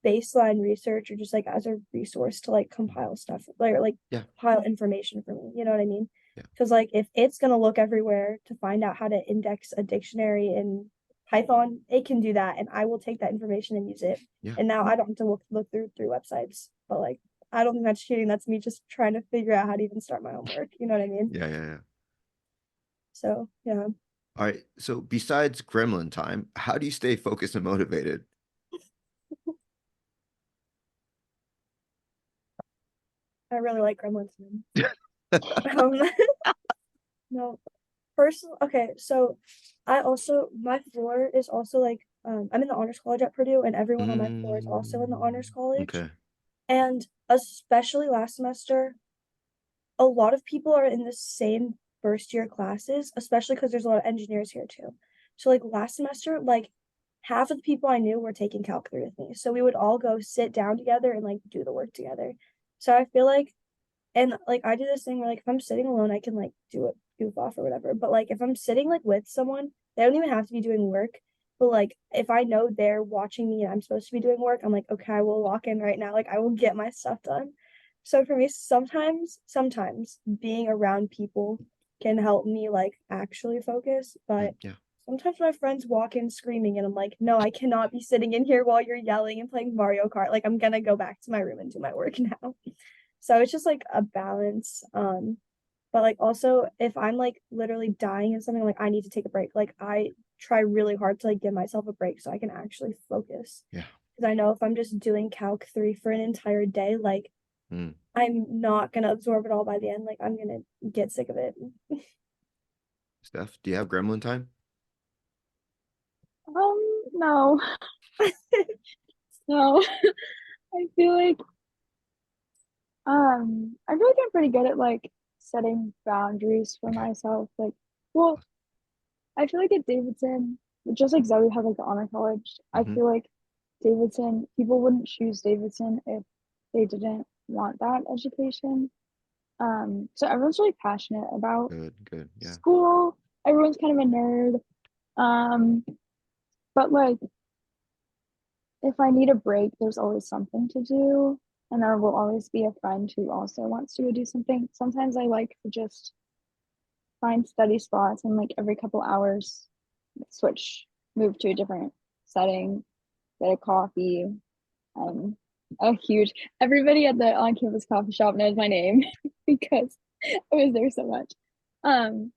baseline research or just like as a resource to like Mhm. compile stuff like Yeah. compile information for me. You know what I mean? Yeah. Because like if it's gonna look everywhere to find out how to index a dictionary in Python, it can do that, and I will take that information and use it. Yeah. And now I don't have to look through websites. But like I don't think that's cheating. That's me just trying to figure out how to even start my own work. You know what I mean? Yeah. Yeah. Yeah. So yeah. All right. So besides Gremlin Time, how do you stay focused and motivated? I really like Gremlin Time. Um, no, personal. Okay, so I also my floor is also like I'm in the honors college at Purdue, and everyone on my floor is also in the honors college. Okay. And especially last semester, a lot of people are in the same first year classes, especially because there's a lot of engineers here too. So like last semester, like half of the people I knew were taking Calc 3 with me. So we would all go sit down together and like do the work together. So I feel like, and like I do this thing where like if I'm sitting alone, I can like do it goof off or whatever. But like if I'm sitting like with someone, they don't even have to be doing work. But like if I know they're watching me and I'm supposed to be doing work, I'm like, okay, I will walk in right now. Like I will get my stuff done. So for me, sometimes being around people can help me like actually focus. But Yeah. sometimes my friends walk in screaming and I'm like, no, I cannot be sitting in here while you're yelling and playing Mario Kart. Like I'm gonna go back to my room and do my work now. So it's just like a balance. But like also if I'm like literally dying in something, like I need to take a break. Like I try really hard to like give myself a break so I can actually focus. Yeah. Because I know if I'm just doing Calc 3 for an entire day, like Mm. I'm not gonna absorb it all by the end. Like I'm gonna get sick of it. Steph, do you have Gremlin Time? No, no. I feel like I feel like I'm pretty good at like setting boundaries for Okay. myself. Like, well, I feel like at Davidson, just like Zoe had like the honor college, I Hmm. feel like Davidson, people wouldn't choose Davidson if they didn't want that education. So everyone's really passionate about Good. Good. Yeah. school. Everyone's kind of a nerd. Um, but like if I need a break, there's always something to do. And there will always be a friend who also wants to go do something. Sometimes I like to just find study spots and like every couple hours switch, move to a different setting, get a coffee. I'm a huge everybody at the on campus coffee shop knows my name because I was there so much. Um,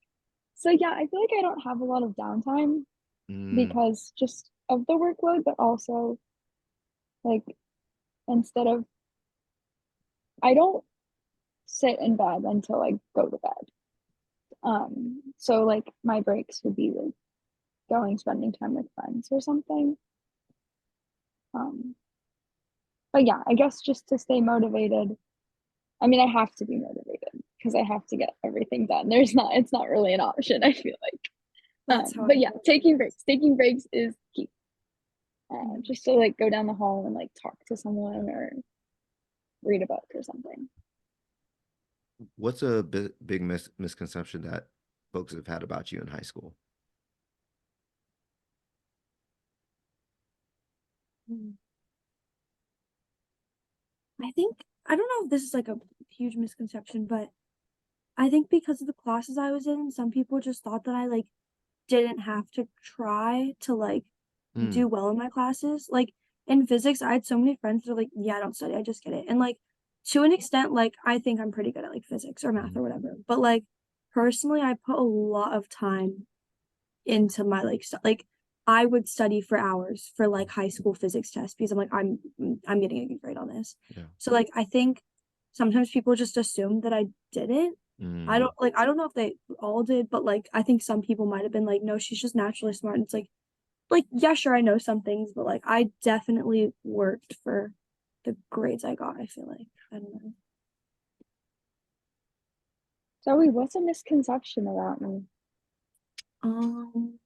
so yeah, I feel like I don't have a lot of downtime Mm. because just of the workload, but also like instead of I don't sit in bed until I go to bed. So like my breaks would be like going spending time with friends or something. Um, but yeah, I guess just to stay motivated. I mean, I have to be motivated because I have to get everything done. It's not really an option, I feel like. That's how But I yeah, feel. taking breaks is key. Mhm. Just to like go down the hall and like talk to someone or read a book or something. What's a big misconception that folks have had about you in high school? Mhm. I think I don't know if this is like a huge misconception, but I think because of the classes I was in, some people just thought that I like didn't have to try to like Mm. do well in my classes. Like in physics, I had so many friends that are like, yeah, I don't study, I just get it. And like to an extent, like I think I'm pretty good at like physics or math Mhm. or whatever. But like personally, I put a lot of time into my like like I would study for hours for like high school physics tests because I'm like I'm getting a good grade on this. Yeah. So like I think sometimes people just assume that I didn't. Mm. I don't know if they all did, but like I think some people might have been like, no, she's just naturally smart. And it's like yeah, sure, I know some things, but like I definitely worked for the grades I got, I feel like. I don't know. Zoe, what's a misconception about me? Um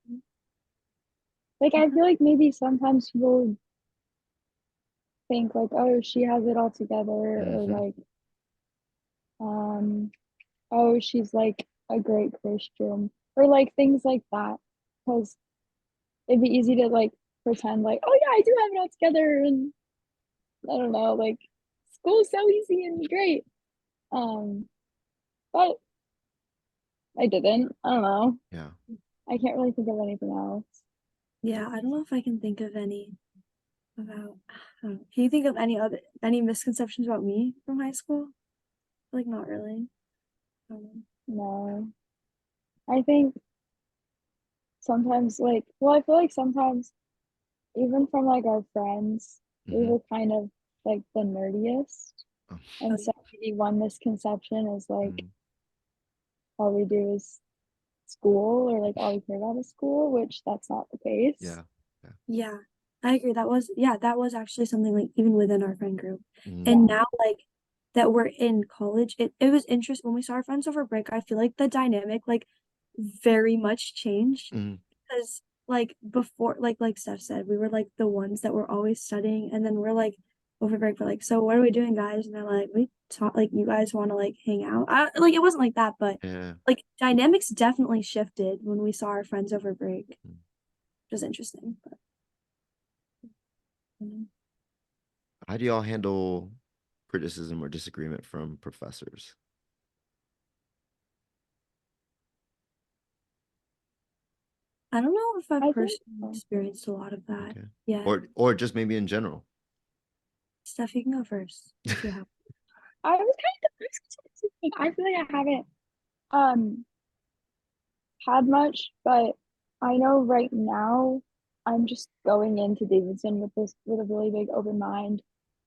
Like I feel like maybe sometimes people think like, oh, she has it all together, or Hmm. like, um, oh, she's like a great Christian, or like things like that. Because it'd be easy to like pretend like, oh yeah, I do have it all together, and I don't know, like school's so easy and great. Um, but I didn't. I don't know. Yeah. I can't really think of anything else. Yeah, I don't know if I can think of any about, I don't know. Can you think of any misconceptions about me from high school? Like, not really. I don't know. No. I think sometimes like, well, I feel like sometimes even from like our friends, we Hmm. were kind of like the nerdiest. Oh, Oh, And so maybe one misconception is like mm, all we do is school or like all we care about is school, which that's not the case. yeah. Yeah. yeah, I agree. That was actually something like even within our friend group. Yeah. And now like that we're in college, it was interesting when we saw our friends over break. I feel like the dynamic like very much changed Mm, because like before like Steph said, we were like the ones that were always studying, and then we're like over break, we're like, so what are we doing, guys? And they're like, we talk like you guys want to like hang out. Like it wasn't like that, but yeah. like dynamics definitely shifted when we saw our friends over break, which Mm. was interesting. But How do y'all handle criticism or disagreement from professors? I don't know if I've I think personally so. experienced a lot of that Okay. yet. Or just maybe in general. Steph, you can go first if you have. I feel like I haven't um had much, but I know right now I'm just going into Davidson with a really big open mind.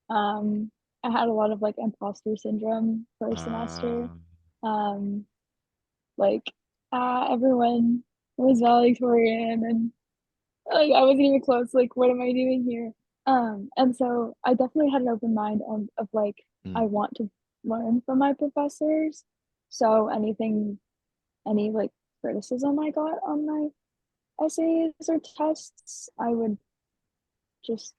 Um, I had a lot of like imposter syndrome first semester. Uh, Um, like everyone was valedictorian and like I wasn't even close. Like, what am I doing here? And so I definitely had an open mind of like I mm, want to learn from my professors. So any like criticism I got on my essays or tests, I would just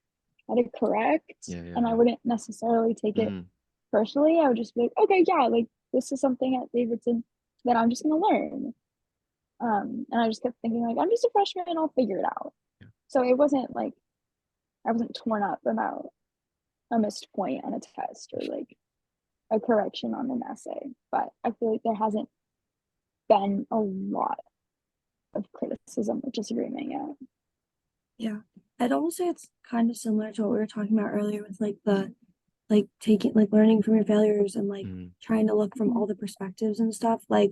try to correct, yeah, yeah, and I yeah. wouldn't necessarily take it Mm, personally. I would just be like, okay, yeah, like this is something at Davidson that I'm just gonna learn. And I just kept thinking like I'm just a freshman, I'll figure it out. yeah. So it wasn't like I wasn't torn up about a missed point on a test or like a correction on an essay. But I feel like there hasn't been a lot of criticism or disagreement yet. Yeah. I'd almost say it's kind of similar to what we were talking about earlier with like the like taking like learning from your failures and like Mm, trying to look from all the perspectives and stuff. Like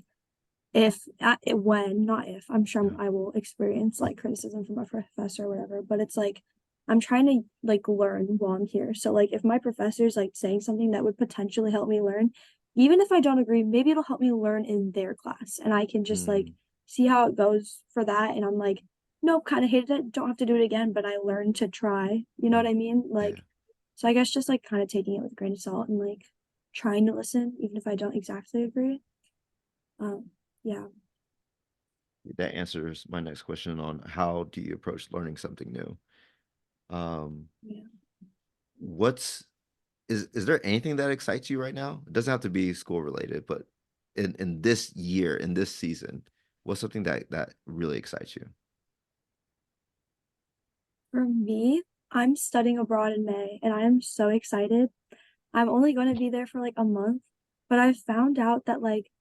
if when not if I'm sure yeah. I will experience like criticism from a professor or whatever, but it's like I'm trying to like learn while I'm here. So like if my professor's like saying something that would potentially help me learn, even if I don't agree, maybe it'll help me learn in their class and I can just like Mm, see how it goes for that. And I'm like, nope, kind of hated it, don't have to do it again, but I learned to try. You know what mm, I mean? yeah, yeah. Like, so I guess just like kind of taking it with a grain of salt and like trying to listen, even if I don't exactly agree. Yeah. That answers my next question on how do you approach learning something new? Um, Yeah. what's is there anything that excites you right now? It doesn't have to be school related, but in this year, in this season, what's something that really excites you? For me, I'm studying abroad in May and I am so excited. I'm only going to be there for like a month, but I've found out that like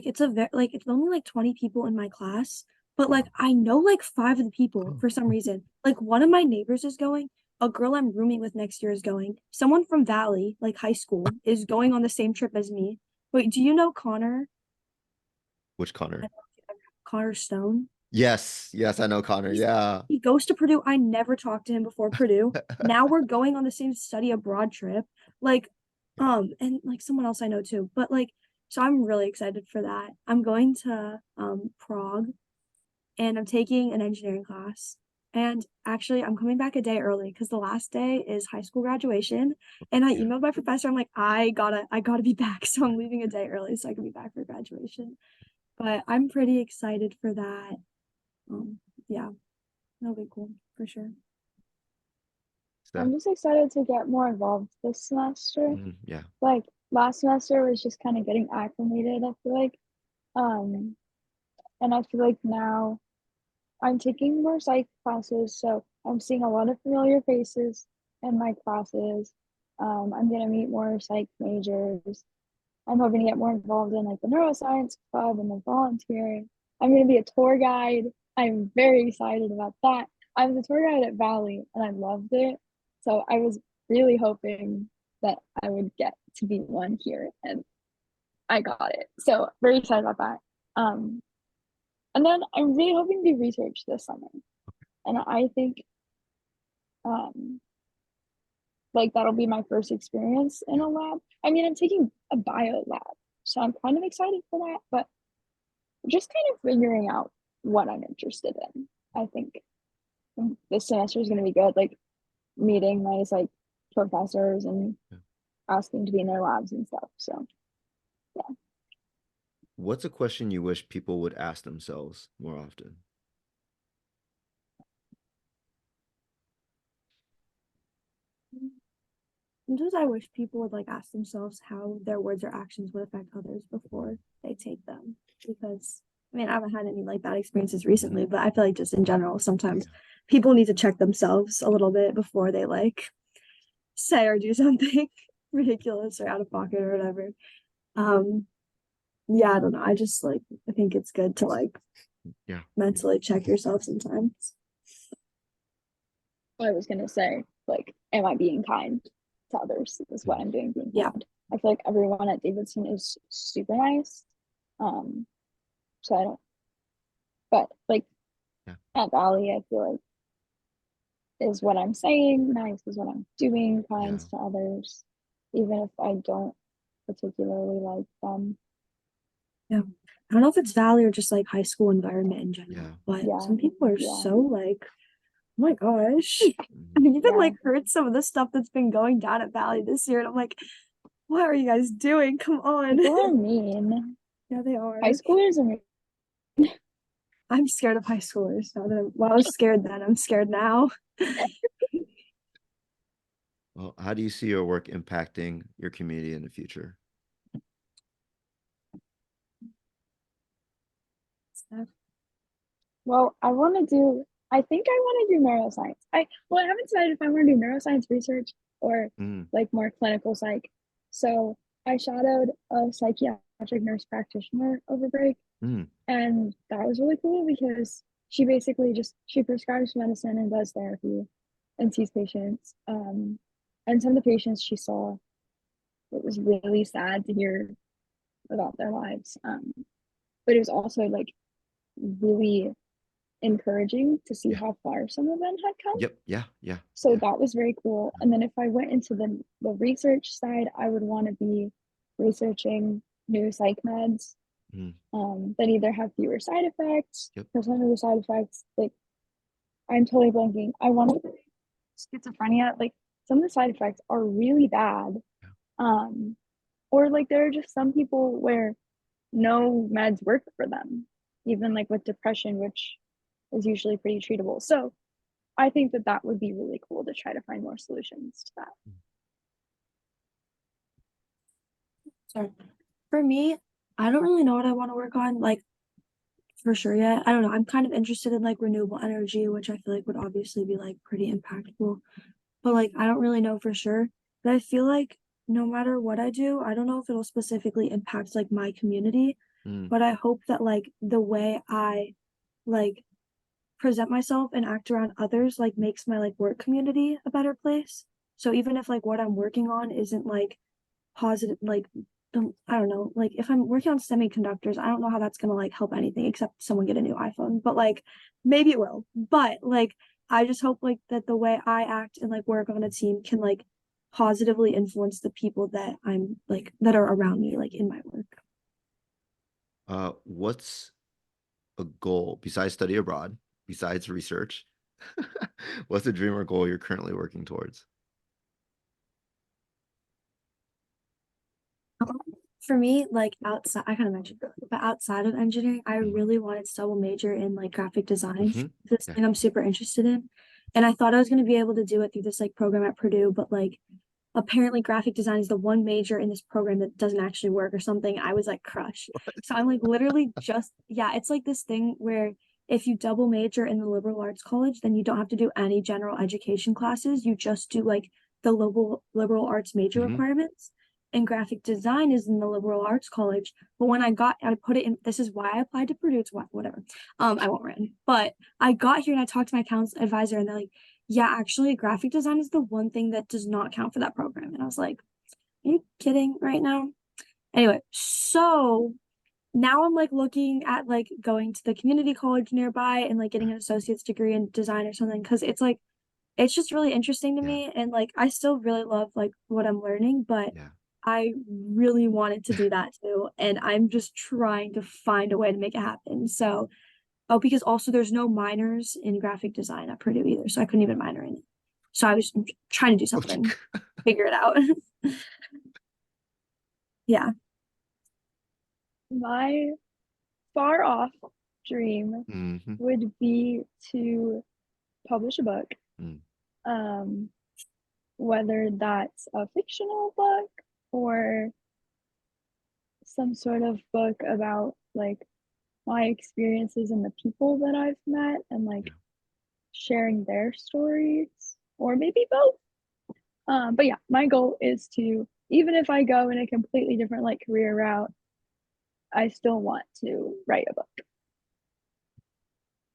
it's a very like it's only like 20 people in my class, but like Wow. I know like five of the people Oh, for some reason. Like one of my neighbors is going, a girl I'm rooming with next year is going. Someone from Valley, like high school, is going on the same trip as me. Wait, do you know Connor? which I Connor? don't know if you ever- Connor Stone? Yes, yes, I know Connor. He's Yeah. he goes to Purdue. I never talked to him before Purdue. Now we're going on the same study abroad trip. Like, Yeah. and like someone else I know too. But like, so I'm really excited for that. I'm going to Prague and I'm taking an engineering class. And actually, I'm coming back a day early because the last day is high school graduation. And I Yeah. emailed my professor. I'm like, I gotta be back. So I'm leaving a day early so I can be back for graduation. But I'm pretty excited for that. Um, yeah. That'll be cool for sure. Steph? I'm just excited to get more involved this semester. Mm, yeah. Like last semester was just kind of getting acclimated, I feel like. Um, and I feel like now I'm taking more psych classes, so I'm seeing a lot of familiar faces in my classes. I'm gonna meet more psych majors. I'm hoping to get more involved in like the neuroscience club and the volunteering. I'm going to be a tour guide. I'm very excited about that. I was a tour guide at Valley and I loved it. So I was really hoping that I would get to be one here, and I got it. So very excited about that. And then I'm really hoping to do research this summer. And I think like that'll be my first experience in a lab. I mean, I'm taking a bio lab, so I'm kind of excited for that, but just kind of figuring out what I'm interested in. I think this semester is going to be good, like meeting nice like professors and asking to be in their labs and stuff. So yeah. What's a question you wish people would ask themselves more often? Sometimes I wish people would like ask themselves how their words or actions would affect others before they take them. Because I mean, I haven't had any like bad experiences recently, but I feel like just in general, sometimes people need to check themselves a little bit before they like say or do something ridiculous or out of pocket or whatever. Yeah, I don't know. I just like I think it's good to like mentally check yourself sometimes. I was gonna say, like, am I being kind to others? Is what I'm doing being kind. I feel like everyone at Davidson is super nice. So I don't, but like at Valley, I feel like is what I'm saying nice, is what I'm doing kind to others, even if I don't particularly like them. Yeah. I don't know if it's Valley or just like high school environment in general, but some people are so like, oh my gosh. I mean, even like heard some of the stuff that's been going down at Valley this year, and I'm like, what are you guys doing? Come on. People are mean. Yeah, they are. High schoolers are mean. I'm scared of high schoolers now that I was scared then. I'm scared now. Well, how do you see your work impacting your community in the future? Well, I think I want to do neuroscience. I haven't decided if I want to do neuroscience research or like more clinical psych. So I shadowed a psychiatric nurse practitioner over break, and that was really cool because she basically she prescribes medicine and does therapy and sees patients. And some of the patients she saw, it was really sad to hear about their lives. But it was also like really encouraging to see how far some of them had come. So that was very cool. And then if I went into the research side, I would want to be researching new psych meds that either have fewer side effects. For some of the side effects, like I'm totally blanking. I want schizophrenia. Like some of the side effects are really bad. Or like there are just some people where no meds work for them, even like with depression, which is usually pretty treatable. So I think that would be really cool to try to find more solutions to that. So for me, I don't really know what I want to work on, like for sure yet. I don't know. I'm kind of interested in like renewable energy, which I feel like would obviously be like pretty impactful. But like I don't really know for sure. But I feel like no matter what I do, I don't know if it'll specifically impact like my community, but I hope that like the way I like present myself and act around others like makes my like work community a better place. So even if like what I'm working on isn't like positive, like I don't know, like if I'm working on semiconductors, I don't know how that's gonna like help anything except someone get a new iPhone, but like maybe it will. But like I just hope like that the way I act and like work on a team can like positively influence the people that I'm like that are around me like in my work. What's a goal besides study abroad, besides research? What's a dream or goal you're currently working towards? For me, like outside, I kind of mentioned earlier, but outside of engineering, I really wanted to double major in like graphic design. This thing I'm super interested in. And I thought I was going to be able to do it through this like program at Purdue, but like apparently graphic design is the one major in this program that doesn't actually work or something. I was like crushed. So I'm like literally just, yeah, it's like this thing where if you double major in the liberal arts college, then you don't have to do any general education classes. You just do like the liberal arts major requirements. and graphic design is in the liberal arts college. But when I put it in, this is why I applied to Purdue. It's whatever. I won't rant. But I got here and I talked to my council advisor, and they're like, yeah, actually, graphic design is the one thing that does not count for that program. And I was like, are you kidding right now? Anyway, so now I'm like looking at like going to the community college nearby and like getting an associate's degree in design or something, because it's like it's just really interesting to Yeah. me, and like I still really love like what I'm learning, but Yeah. I really wanted to do that too, and I'm just trying to find a way to make it happen. So, oh, because also there's no minors in graphic design at Purdue either, so I couldn't even minor in it. So I was trying to do something, figure it out. Yeah. My far off dream Mm-hmm. would be to publish a book. Mm. Um, whether that's a fictional book or some sort of book about like my experiences and the people that I've met and like Yeah. sharing their stories, or maybe both. But yeah, my goal is to, even if I go in a completely different like career route, I still want to write a book,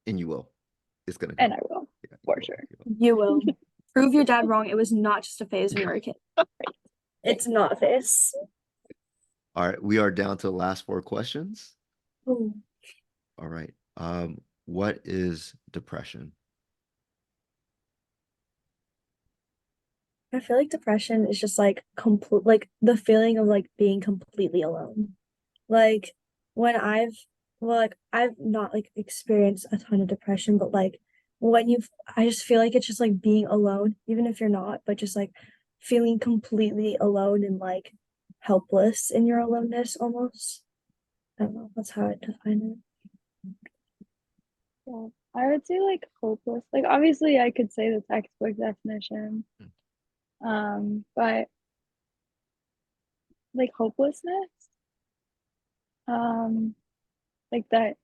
And you will. It's gonna and come. I will Yeah, for you will. sure. You will. You will prove your dad wrong. It was not just a phase when you were a kid. It's not a phase. All right, we are down to the last 4 questions. Ooh. All right. What is depression? I feel like depression is just like complete, like the feeling of like being completely alone. Like when I've not like experienced a ton of depression, but like when I just feel like it's just like being alone, even if you're not, but just like feeling completely alone and like helpless in your aloneness almost. I don't know. That's how I define Yeah, I would say like hopeless. Like obviously I could say the textbook definition, but like hopelessness, um, like that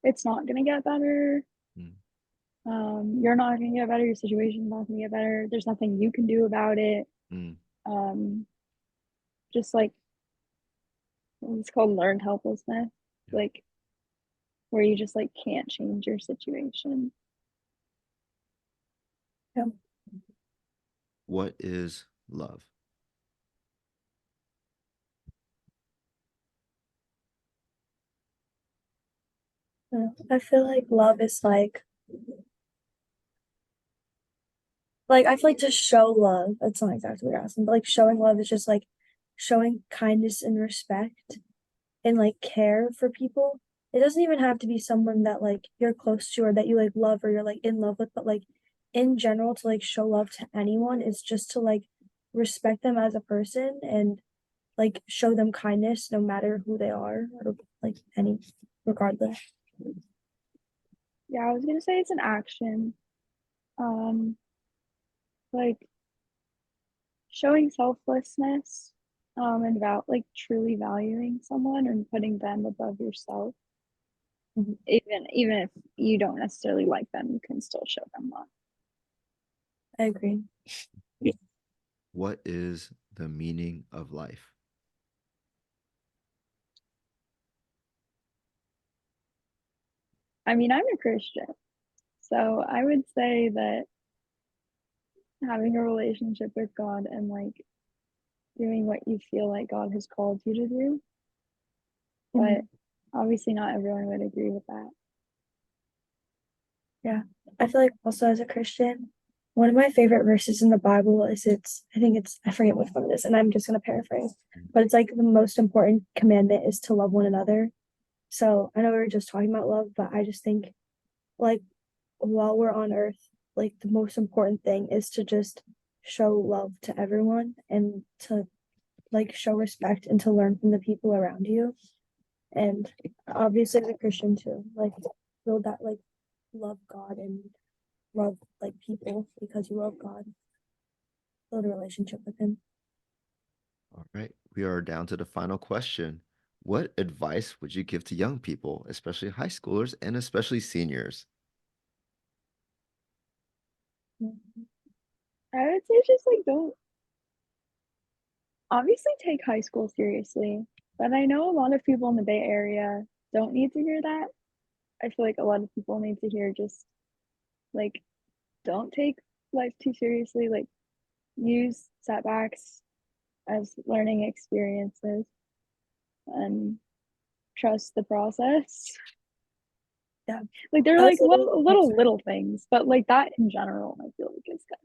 it's not gonna get better. Mm. You're not gonna get better, your situation's not gonna get better, there's nothing you can do about it. Mm. Um, just like it's called learned helplessness, Yeah. like where you just like can't change your situation. it. What is love? Yeah. I feel like love is like I feel like to show love, that's not exactly what you're asking, but like showing love is just like showing kindness and respect and like care for people. It doesn't even have to be someone that like you're close to or that you like love or you're like in love with, but like in general to like show love to anyone is just to like respect them as a person and like show them kindness no matter who they are or like any regardless. Yeah, I was gonna say it's an action. Um, like showing selflessness, and about like truly valuing someone and putting them above yourself. Mhm. Even if you don't necessarily like them, you can still show them love. I agree. What is the meaning of life? I mean, I'm a Christian, so I would say that having a relationship with God and like doing what you feel like God has called you to do, but Mhm. obviously not everyone would agree with that. Yeah. I feel like also as a Christian, one of my favorite verses in the Bible is I forget which one it is, and I'm just gonna paraphrase, but it's like the most important commandment is to love one another. So I know we were just talking about love, but I just think like while we're on earth, like the most important thing is to just show love to everyone and to like show respect and to learn from the people around you. And obviously as a Christian too, like build that like love God and love like people because you love God, build a relationship with him. All right, we are down to the final question. What advice would you give to young people, especially high schoolers and especially seniors? I would say just like obviously take high school seriously, but I know a lot of people in the Bay Area don't need to hear that. I feel like a lot of people need to hear just like don't take life too seriously, like use setbacks as learning experiences and trust the process. Yeah. Like they're That's like literally little things, but like that in general, I feel like is good.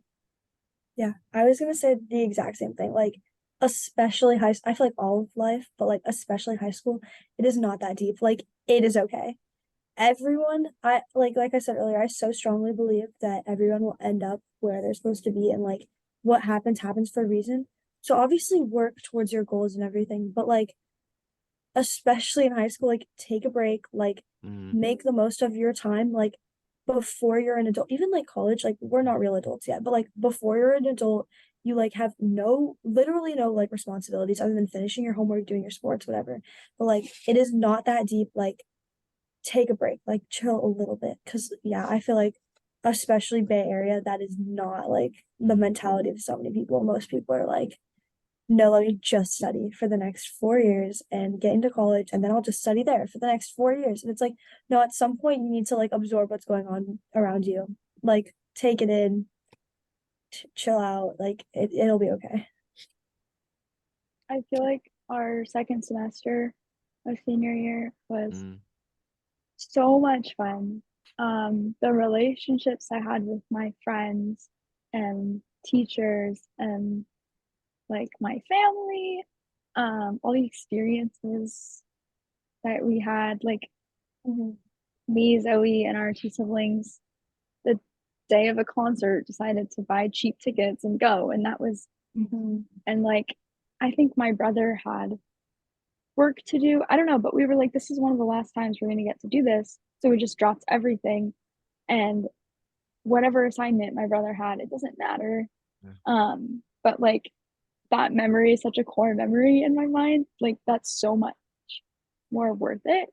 Yeah, I was gonna say the exact same thing. Like, especially I feel like all of life, but like especially high school, it is not that deep. Like, it is okay. Everyone, like I said earlier, I so strongly believe that everyone will end up where they're supposed to be, and like what happens for a reason. So obviously work towards your goals and everything, but like especially in high school, like take a break, like Mm, make the most of your time, like before you're an adult, even like college, like we're not real adults yet, but like before you're an adult, you like have literally no like responsibilities other than finishing your homework, doing your sports, whatever. But like it is not that deep. Like take a break, like chill a little bit. Cause yeah, I feel like especially Bay Area, that is not like the mentality of so many people. Most people are like, no, let me just study for the next 4 years and get into college, and then I'll just study there for the next 4 years. And it's like, no, at some point you need to like absorb what's going on around you, like take it in, chill out, like it'll be okay. I feel like our second semester of senior year was mm, so much fun. The relationships I had with my friends and teachers and like my family, all the experiences that we had, like Mhm. me, Zoe, and our two siblings, the day of a concert decided to buy cheap tickets and go. And that was, Mhm. and like, I think my brother had work to do. I don't know, but we were like, this is one of the last times we're going to get to do this. So we just dropped everything. And whatever assignment my brother had, it doesn't matter. yeah. But like, that memory is such a core memory in my mind. Like, that's so much more worth it.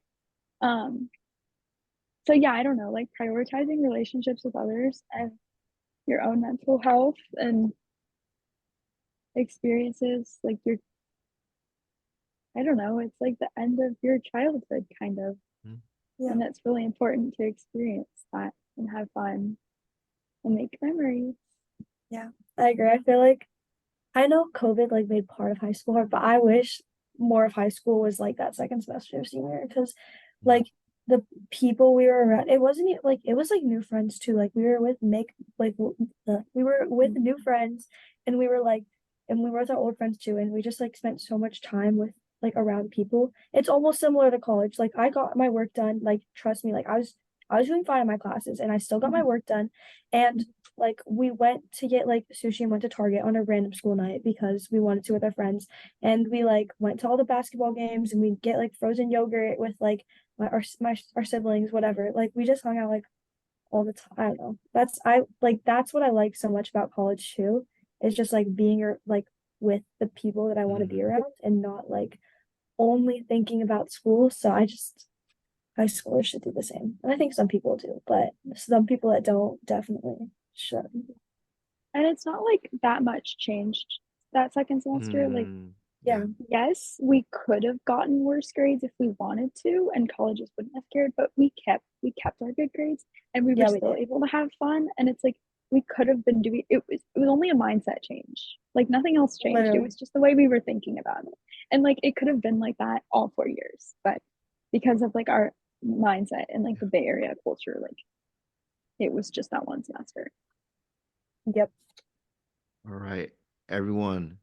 Um, so yeah, I don't know, like prioritizing relationships with others and your own mental health and experiences, like your, I don't know, it's like the end of your childhood kind of. Mm, Yeah, And it's really important to experience that and have fun and make memories. yeah, I agree. I feel like I know COVID like made part of high school hard, but I wish more of high school was like that second semester of senior year because mm, like the people we were around, it wasn't like it was like new friends too. Like we were with make like we were with new friends, and we were like and we were with our old friends too, and we just like spent so much time with like around people. It's almost similar to college. Like I got my work done. Like trust me, like I was doing fine in my classes, and I still got my work done, and like we went to get like sushi and went to Target on a random school night because we wanted to with our friends. And we like went to all the basketball games, and we get like frozen yogurt with like our siblings, whatever. Like we just hung out like all the time. I don't know. That's what I like so much about college too. It's just like being like with the people that I want to be mhm. around and not like only thinking about school. So I just high schoolers should do the same. And I think some people do, but some people that don't definitely should. And it's not like that much changed that second semester. Like, Mm, Yeah, yeah. yes, we could have gotten worse grades if we wanted to, and colleges wouldn't have cared, but we kept our good grades and we were yeah, we still did. able to have fun. And it's like we could have been doing it was only a mindset change. Like nothing else changed. It Literally. was just the way we were thinking about it. And like it could have been like that all 4 years, but because of like our mindset and like the Bay Area culture, like it was just that one semester. Yep. All right, everyone,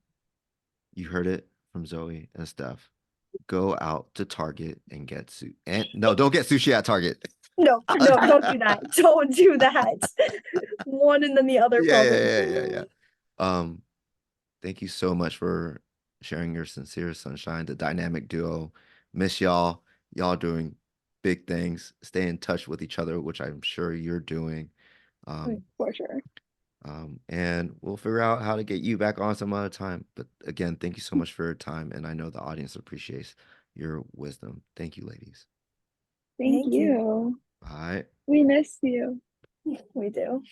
you heard it from Zoe and Steph. Go out to Target and get sushi. And no, don't get sushi at Target. No, no, don't do that. Don't do that. One and then the other Yeah, problem. yeah, yeah, yeah, yeah. Um, Thank you so much for sharing your sincere sunshine, the dynamic duo. Miss y'all. Y'all doing big things. Stay in touch with each other, which I'm sure you're doing. Um, For sure. and we'll figure out how to get you back on some other time. But again, thank you so much for your time. And I know the audience appreciates your wisdom. Thank you, ladies. Thank Thank you. you. Bye. We miss you. We do.